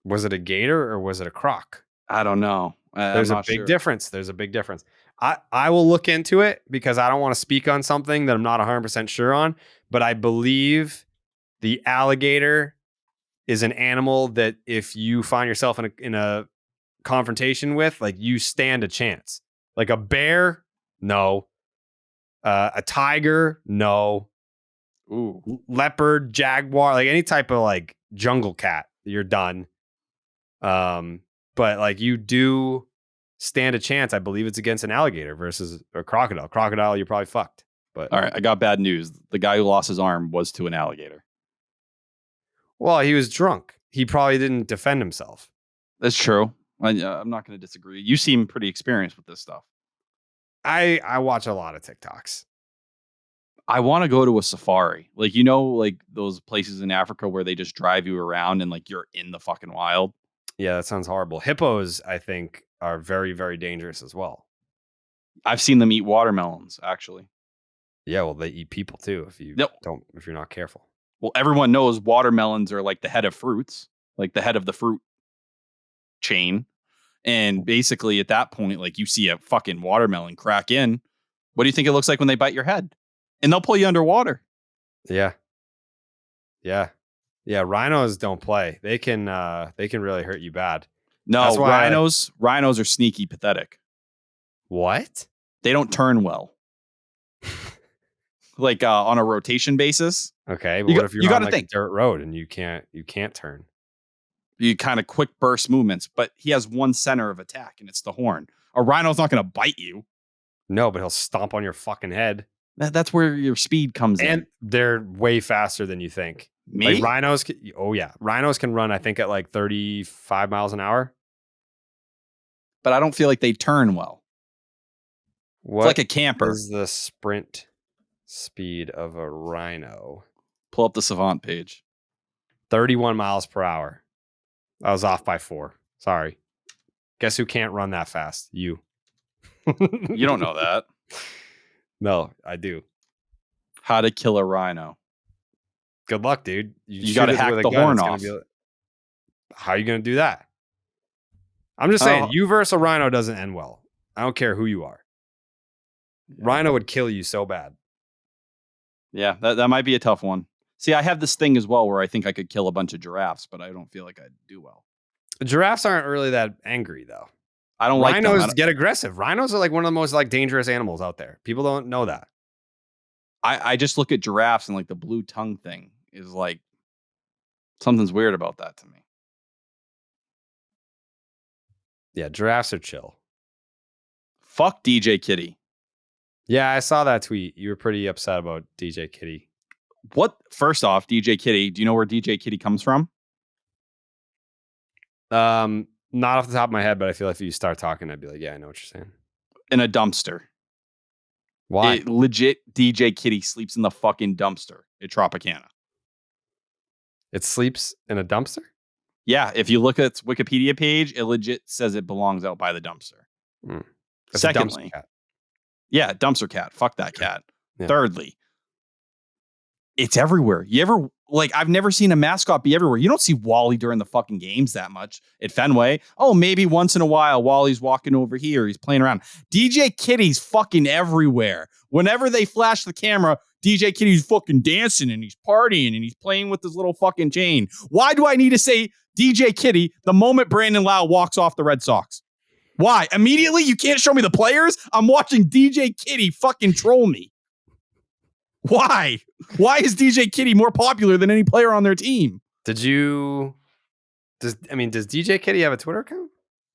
Was it a gator or was it a croc? I don't know. There's a big difference. There's a big difference. I will look into it because I don't want to speak on something that I'm not 100% sure on, but I believe the alligator is an animal that if you find yourself in a confrontation with, like you stand a chance. Like a bear, no. A tiger, no. Ooh. Leopard, jaguar, like any type of like jungle cat, you're done. But like you do stand a chance. I believe it's against an alligator versus a crocodile. Crocodile, you're probably fucked. But All right, I got bad news. The guy who lost his arm was to an alligator. well, he was drunk. He probably didn't defend himself. That's true. I'm not going to disagree. You seem pretty experienced with this stuff. I watch a lot of TikToks. I want to go to a safari. Like, like those places in Africa where they just drive you around and like you're in the fucking wild. Yeah, that sounds horrible. Hippos, I think, are very, very dangerous as well. I've seen them eat watermelons, actually. Yeah, well, they eat people too if you Yep. if you're not careful. Well, everyone knows watermelons are like the head of fruits, like the head of the fruit chain. And basically at that point, like you see a fucking watermelon crack in. What do you think it looks like when they bite your head? And they'll pull you underwater. Yeah. Rhinos don't play. They can really hurt you bad. No, That's why rhinos are sneaky, pathetic. What? They don't turn well. Like on a rotation basis, Okay, but You what got- if you're you on gotta like think. a dirt road and you can't turn? you kind of quick burst movements, but he has one center of attack and it's the horn. A rhino's not going to bite you. No, but he'll stomp on your fucking head. That's where your speed comes And in. they're way faster than you think. Me? Like rhinos rhinos can run I think at like 35 miles an hour. But I don't feel like they turn well. What It's like a camper. is the sprint speed of a rhino? Pull up the Savant page. 31 miles per hour. I was off by 4. Sorry. Guess who can't run that fast? You. You don't know that. No, I do. How to kill a rhino. Good luck, dude. You shoot gotta it hack with a the gun, horn it's gonna off. be how are you going to do that? I'm just saying, you versus a rhino doesn't end well. I don't care who you are. Rhino would kill you so bad. Yeah, that might be a tough one. See, I have this thing as well where I think I could kill a bunch of giraffes, but I don't feel like I'd do well. Giraffes aren't really that angry, though. I don't like them. Rhinos get aggressive. Rhinos are like one of the most like dangerous animals out there. People don't know that. I just look at giraffes and like the blue tongue thing is like something's weird about that to me. Yeah, giraffes are chill. Fuck DJ Kitty. Yeah, I saw that tweet. You were pretty upset about DJ Kitty. What? First off, DJ Kitty. Do you know where DJ Kitty comes from? No, Not off the top of my head, but I feel like if you start talking, I'd be like, yeah, I know what you're saying. In a dumpster. Why? It legit DJ Kitty sleeps in the fucking dumpster at Tropicana. It sleeps in a dumpster? Yeah, if you look at its Wikipedia page, it legit says it belongs out by the dumpster. That's Secondly, a dumpster cat. yeah, dumpster cat. Fuck that cat. Yeah. Thirdly, it's everywhere. You ever I've never seen a mascot be everywhere. You don't see Wally during the fucking games that much at Fenway. Oh, maybe once in a while Wally's walking over here, he's playing around. DJ Kitty's fucking everywhere. Whenever they flash the camera, DJ Kitty's fucking dancing and he's partying and he's playing with his little fucking chain. Why do I need to say DJ Kitty the moment Brandon Lau walks off the Red Sox? Why? Immediately you can't show me the players? I'm watching DJ Kitty fucking troll me. Why? Why is DJ Kitty more popular than any player on their team? Does DJ Kitty have a Twitter account?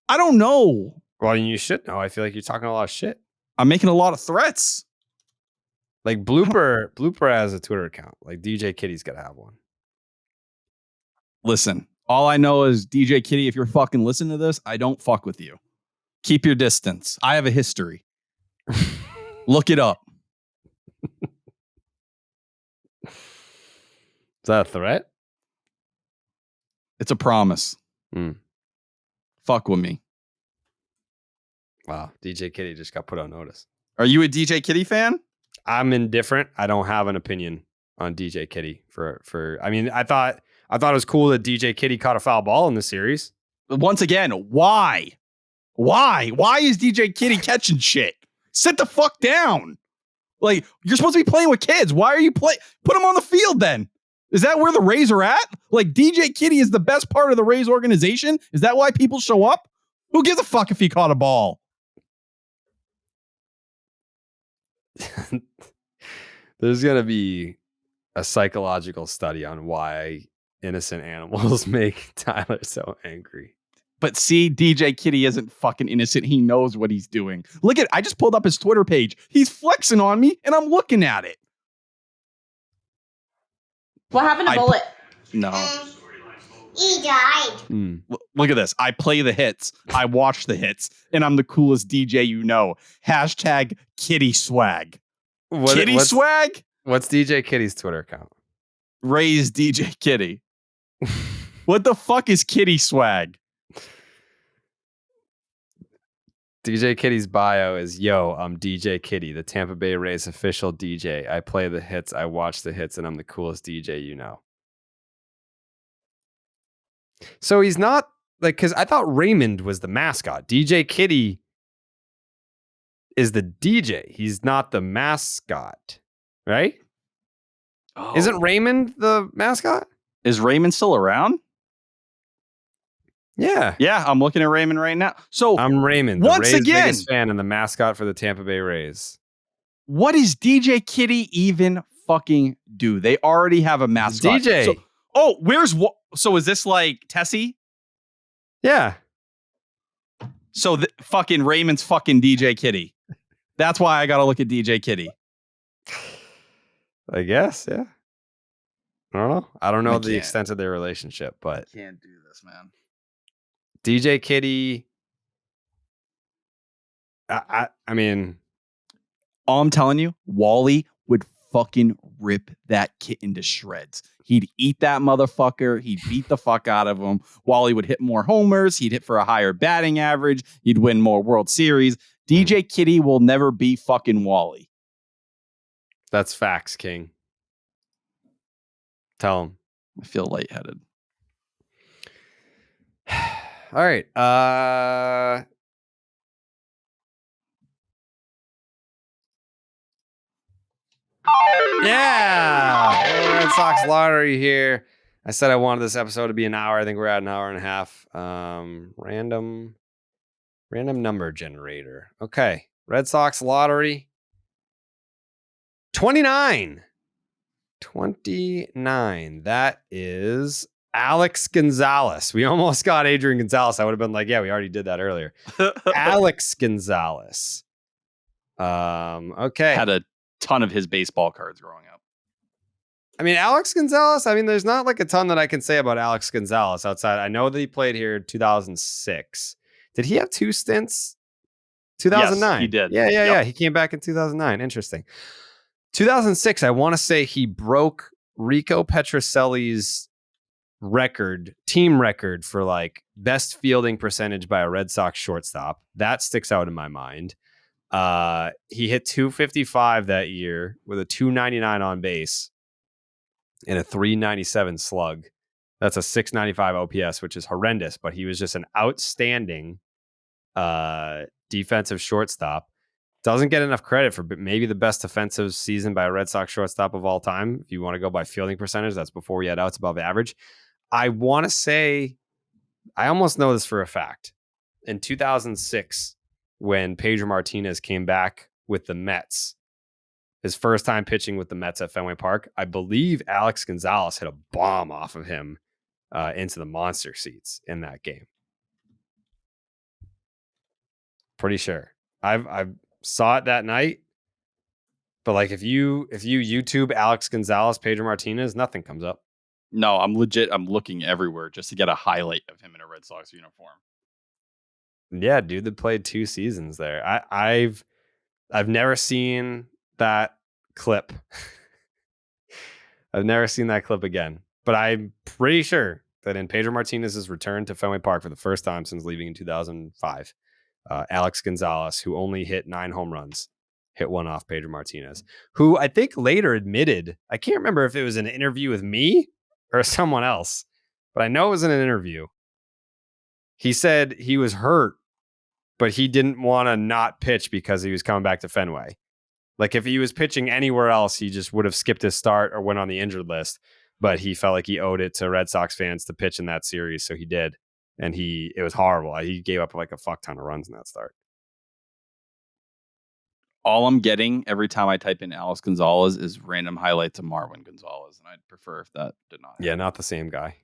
I don't know. Well, you should know. I feel like you're talking a lot of shit. I'm making a lot of threats. Like Blooper has a Twitter account. Like DJ Kitty's got to have one. Listen, all I know is DJ Kitty, if you're fucking listening to this, I don't fuck with you. Keep your distance. I have a history. Look it up. Is that a threat? It's a promise. Fuck with me. Wow. DJ Kitty just got put on notice. Are you a DJ Kitty fan? I'm indifferent. I don't have an opinion on DJ Kitty I thought it was cool that DJ Kitty caught a foul ball in the series. Once again, why? Why? Why is DJ Kitty catching shit? Sit the fuck down. Like, you're supposed to be playing with kids. Why are you put them on the field then? Is that where the Rays are at? Like, DJ Kitty is the best part of the Rays organization? Is that why people show up? Who gives a fuck if he caught a ball? There's going to be a psychological study on why innocent animals make Tyler so angry. But see, DJ Kitty isn't fucking innocent. He knows what he's doing. Look at, I just pulled up his Twitter page. He's flexing on me and I'm looking at it. What happened to Bullet? No. He died. Look at this. I play the hits. I watch the hits. And I'm the coolest DJ you know. Hashtag Kitty Swag. Kitty Swag? What's DJ Kitty's Twitter account? Raise DJ Kitty. What the fuck is Kitty Swag? DJ Kitty's bio is, yo, I'm DJ Kitty, the Tampa Bay Rays official DJ. I play the hits, I watch the hits, and I'm the coolest DJ you know. So he's not, like, because I thought Raymond was the mascot. DJ Kitty is the DJ. He's not the mascot, right? Oh. Isn't Raymond the mascot? Is Raymond still around? Yeah. Yeah, I'm looking at Raymond right now. So I'm Raymond, the once Rays' again, biggest fan and the mascot for the Tampa Bay Rays. what does DJ Kitty even fucking do? They already have a mascot. DJ. So is this like Tessie? Yeah. So fucking Raymond's fucking DJ Kitty. That's why I got to look at DJ Kitty. I guess, yeah. I don't know. I don't know the can't. extent of their relationship, but Can't do this, man. DJ Kitty. I mean, All I'm telling you, Wally would fucking rip that kitten to shreds. He'd eat that motherfucker. He'd beat the fuck out of him. Wally would hit more homers. He'd hit for a higher batting average. He'd win more World Series. DJ Kitty will never be fucking Wally. that's facts, King. Tell him. I feel lightheaded. All right. Yeah. Red Sox lottery here. I said I wanted this episode to be an hour. I think we're at an hour and a half. Random number generator. Okay. Red Sox lottery. 29. That is Alex Gonzalez. We almost got Adrian Gonzalez. I would have been like, yeah, we already did that earlier. Alex Gonzalez. Okay. Had a ton of his baseball cards growing up. I mean, Alex Gonzalez, there's not like a ton that I can say about Alex Gonzalez outside. I know that he played here in 2006. Did he have 2 stints? 2009. Yes, he did. Yeah. He came back in 2009. Interesting. 2006, I want to say he broke Rico Petrocelli's team record for like best fielding percentage by a Red Sox shortstop. That sticks out in my mind. He hit 255 that year with a 299 on base and a 397 slug. That's a 695 OPS, which is horrendous, but he was just an outstanding defensive shortstop. Doesn't get enough credit for maybe the best defensive season by a Red Sox shortstop of all time. If you want to go by fielding percentage, that's before he had outs above average. I want to say, I almost know this for a fact. In 2006, when Pedro Martinez came back with the Mets, his first time pitching with the Mets at Fenway Park, I believe Alex Gonzalez hit a bomb off of him into the monster seats in that game. Pretty sure. I saw it that night, but like if you YouTube Alex Gonzalez, Pedro Martinez, nothing comes up. No, I'm legit. I'm looking everywhere just to get a highlight of him in a Red Sox uniform. Yeah, dude, that played 2 seasons there. I've never seen that clip. I've never seen that clip again. But I'm pretty sure that in Pedro Martinez's return to Fenway Park for the first time since leaving in 2005, Alex Gonzalez, who only hit 9 home runs, hit one off Pedro Martinez, who I think later admitted, I can't remember if it was an interview with me or someone else, but I know it was in an interview. He said he was hurt, but he didn't want to not pitch because he was coming back to Fenway. Like if he was pitching anywhere else, he just would have skipped his start or went on the injured list. But he felt like he owed it to Red Sox fans to pitch in that series, so he did. And it was horrible. He gave up like a fuck ton of runs in that start. All I'm getting every time I type in Alex Gonzalez is random highlights of Marwin Gonzalez, and I'd prefer if that did not happen. Yeah, not the same guy.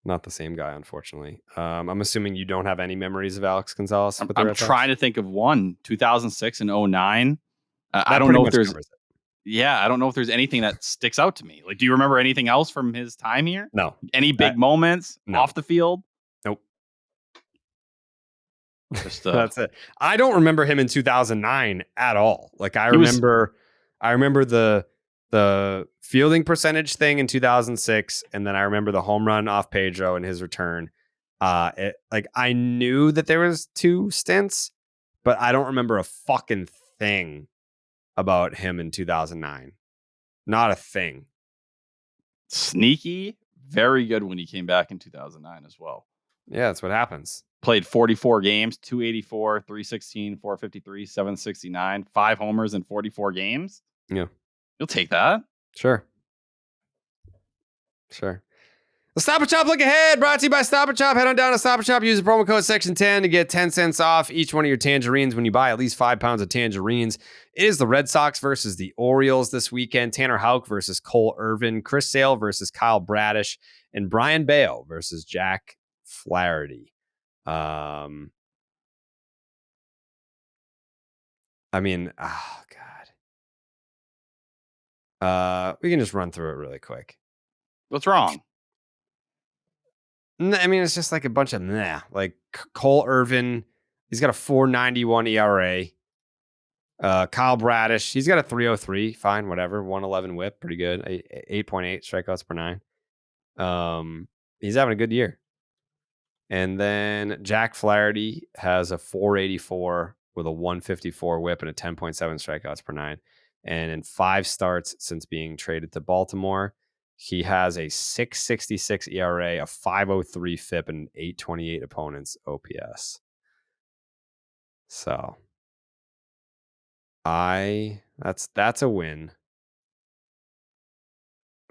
Not the same guy, unfortunately. I'm assuming you don't have any memories of Alex Gonzalez. I'm trying to think of one. 2006 and 09. I don't pretty know much if there's. covers it. Yeah, I don't know if there's anything that sticks out to me. Like, do you remember anything else from his time here? No. Any big moments off the field? Nope. Just, That's it. I don't remember him in 2009 at all. Like I remember the fielding percentage thing in 2006, and then I remember the home run off Pedro and his return. I knew that there was 2 stints, but I don't remember a fucking thing about him in 2009. Not a thing. Sneaky, very good when he came back in 2009 as well. Yeah, that's what happens. Played 44 games, 284, 316, 453, 769, 5 homers in 44 games. Yeah. You'll take that. Sure. The Stop and Shop look ahead, brought to you by Stop and Shop. Head on down to Stop and Shop. Use the promo code Section 10 to get 10 cents off each one of your tangerines when you buy at least 5 pounds of tangerines. It is the Red Sox versus the Orioles this weekend. Tanner Houck versus Cole Irvin. Chris Sale versus Kyle Bradish. And Brian Bayo versus Jack Flaherty. Oh, God. We can just run through it really quick. What's wrong? It's just like a bunch of meh. Like Cole Irvin, he's got a 4.91 ERA. Kyle Bradish, he's got a 3.03. Fine, whatever. 111 WHIP, pretty good. 8.8 strikeouts per 9. He's having a good year. And then Jack Flaherty has a 4.84 with a 154 WHIP and a 10.7 strikeouts per 9. And in 5 starts since being traded to Baltimore, he has a 6.66 ERA, a 5.03 FIP, and 8.28 opponents OPS. So that's a win.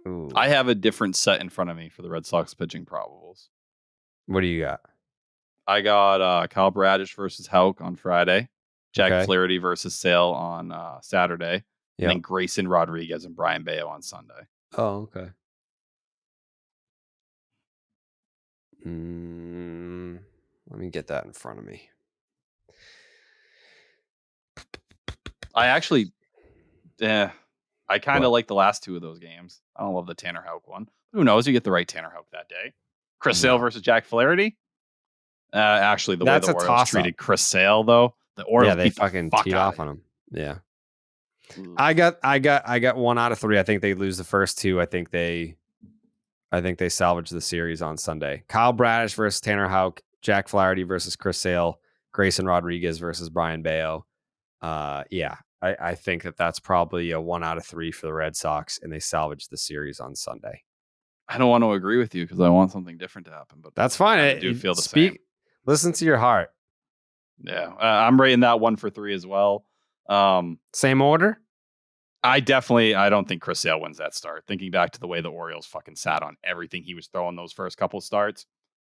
Ooh. I have a different set in front of me for the Red Sox pitching probables. What do you got? I got Kyle Bradish versus Houck on Friday, Jack Flaherty versus Sale on Saturday, and then Grayson Rodriguez and Brian Bayo on Sunday. Oh, okay. Let me get that in front of me. I actually, I kind of like the last two of those games. I don't love the Tanner Houck one. Who knows? You get the right Tanner Houck that day. Chris Sale versus Jack Flaherty. Actually, the That's way a the Orioles toss-up. treated Chris Sale, though, the Orioles they beat fucking the fuck teed out off of on him. Yeah. him. I got 1 out of 3. I think they lose the first 2. I think they salvage the series on Sunday. Kyle Bradish versus Tanner Houck, Jack Flaherty versus Chris Sale, Grayson Rodriguez versus Brian Bayo. I think that's probably a 1 out of 3 for the Red Sox, and they salvage the series on Sunday. I don't want to agree with you because I want something different to happen, but That's fine. I do feel the same. Listen to your heart. Yeah, I'm rating that 1 for 3 as well. Same order? I don't think Chris Sale wins that start. Thinking back to the way the Orioles fucking sat on everything he was throwing those first couple starts,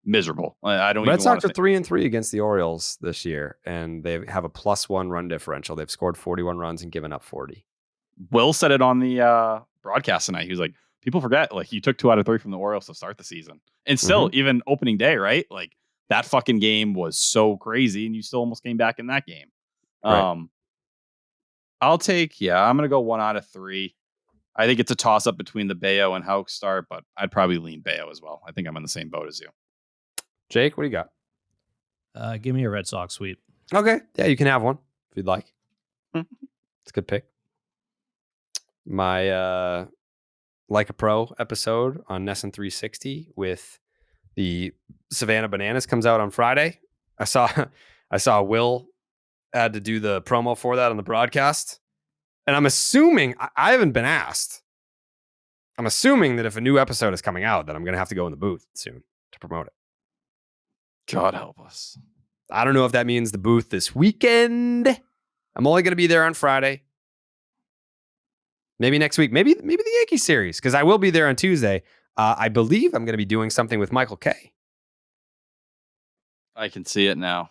miserable. I don't. Red Sox are 3-3 against the Orioles this year, and they have a +1 run differential. They've scored 41 runs and given up 40. Will said it on the broadcast tonight. He was like, people forget, like, you took 2 out of 3 from the Orioles to start the season. And still, even opening day, right? Like, that fucking game was so crazy, and you still almost came back in that game. Right. I'm going to go 1 out of 3. I think it's a toss-up between the Bayo and Houck start, but I'd probably lean Bayo as well. I think I'm in the same boat as you. Jake, what do you got? Give me a Red Sox sweep. Okay. Yeah, you can have one if you'd like. It's a good pick. My Like a Pro episode on Nesson 360 with the Savannah Bananas comes out on Friday. I saw Will had to do the promo for that on the broadcast. And I'm assuming, I haven't been asked. I'm assuming that if a new episode is coming out, that I'm going to have to go in the booth soon to promote it. God help us. I don't know if that means the booth this weekend. I'm only going to be there on Friday. Maybe next week. Maybe the Yankees series, because I will be there on Tuesday. I believe I'm going to be doing something with Michael Kay. I can see it now.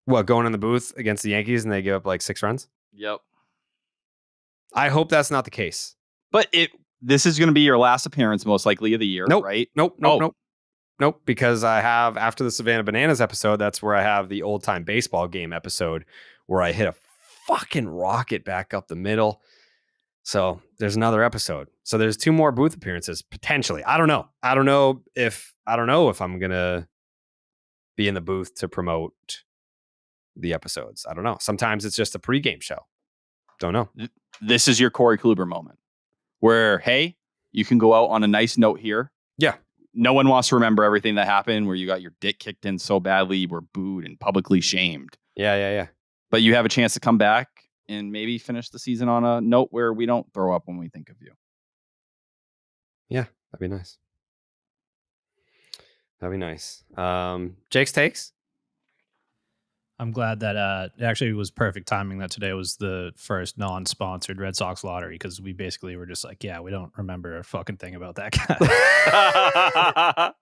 What, going in the booth against the Yankees and they give up like 6 runs? Yep. I hope that's not the case. But this is going to be your last appearance, most likely, of the year, right? Nope, because I have, after the Savannah Bananas episode, that's where I have the old time baseball game episode where I hit a fucking rocket back up the middle. So there's another episode. So there's 2 more booth appearances potentially. I don't know if I'm gonna be in the booth to promote the episodes. I don't know. Sometimes it's just a pregame show. Don't know. This is your Corey Kluber moment where, hey, you can go out on a nice note here. Yeah. No one wants to remember everything that happened where you got your dick kicked in so badly you were booed and publicly shamed. Yeah. But you have a chance to come back and maybe finish the season on a note where we don't throw up when we think of you. Yeah, that'd be nice. Jake's takes? I'm glad that it actually was perfect timing that today was the first non-sponsored Red Sox lottery, because we basically were just like, yeah, we don't remember a fucking thing about that guy.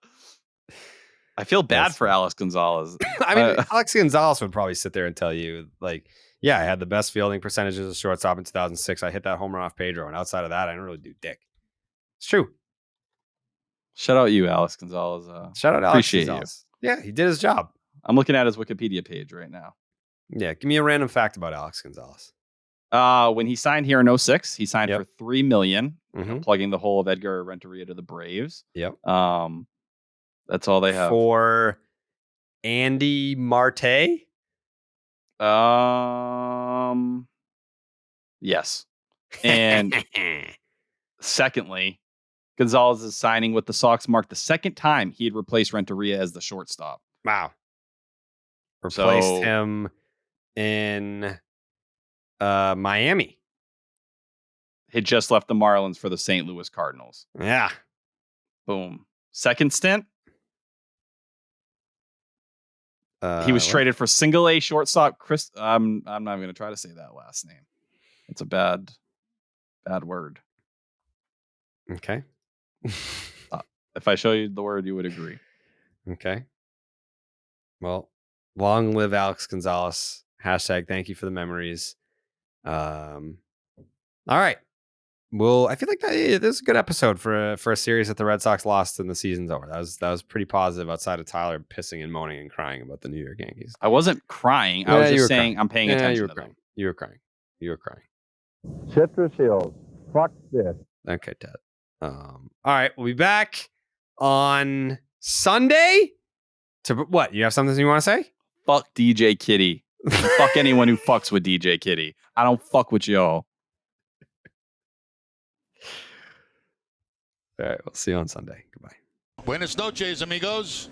I feel bad for Alex Gonzalez. I mean, Alex Gonzalez would probably sit there and tell you, like, yeah, I had the best fielding percentages as a shortstop in 2006. I hit that home run off Pedro, and outside of that, I didn't really do dick. It's true. Shout out you, Alex Gonzalez. Shout out Alex appreciate Gonzalez. Yeah, he did his job. I'm looking at his Wikipedia page right now. Yeah, give me a random fact about Alex Gonzalez. When he signed here in 2006, he signed for $3 million, plugging the whole of Edgar Renteria to the Braves. Yep. That's all they have. For Andy Marte? Yes. And secondly, Gonzalez's signing with the Sox marked the second time he had replaced Renteria as the shortstop. Wow. Replaced him in Miami. Had just left the Marlins for the St. Louis Cardinals. Yeah. Boom. Second stint. He was traded for single A shortstop Chris. I'm not even going to try to say that last name. It's a bad word. Okay. If I show you the word, you would agree. Okay. Well, long live Alex Gonzalez. Hashtag thank you for the memories. All right. Well, I feel like this is a good episode for a series that the Red Sox lost and the season's over. That was pretty positive outside of Tyler pissing and moaning and crying about the New York Yankees. I wasn't crying. I was just saying crying. I'm paying attention You were to crying. them. You were crying. Citrus Hills, Fuck this. Okay, Ted. All right, we'll be back on Sunday. To what? You have something you want to say? Fuck DJ Kitty. Fuck anyone who fucks with DJ Kitty. I don't fuck with y'all. All right, we'll see you on Sunday. Goodbye. Buenas noches, amigos.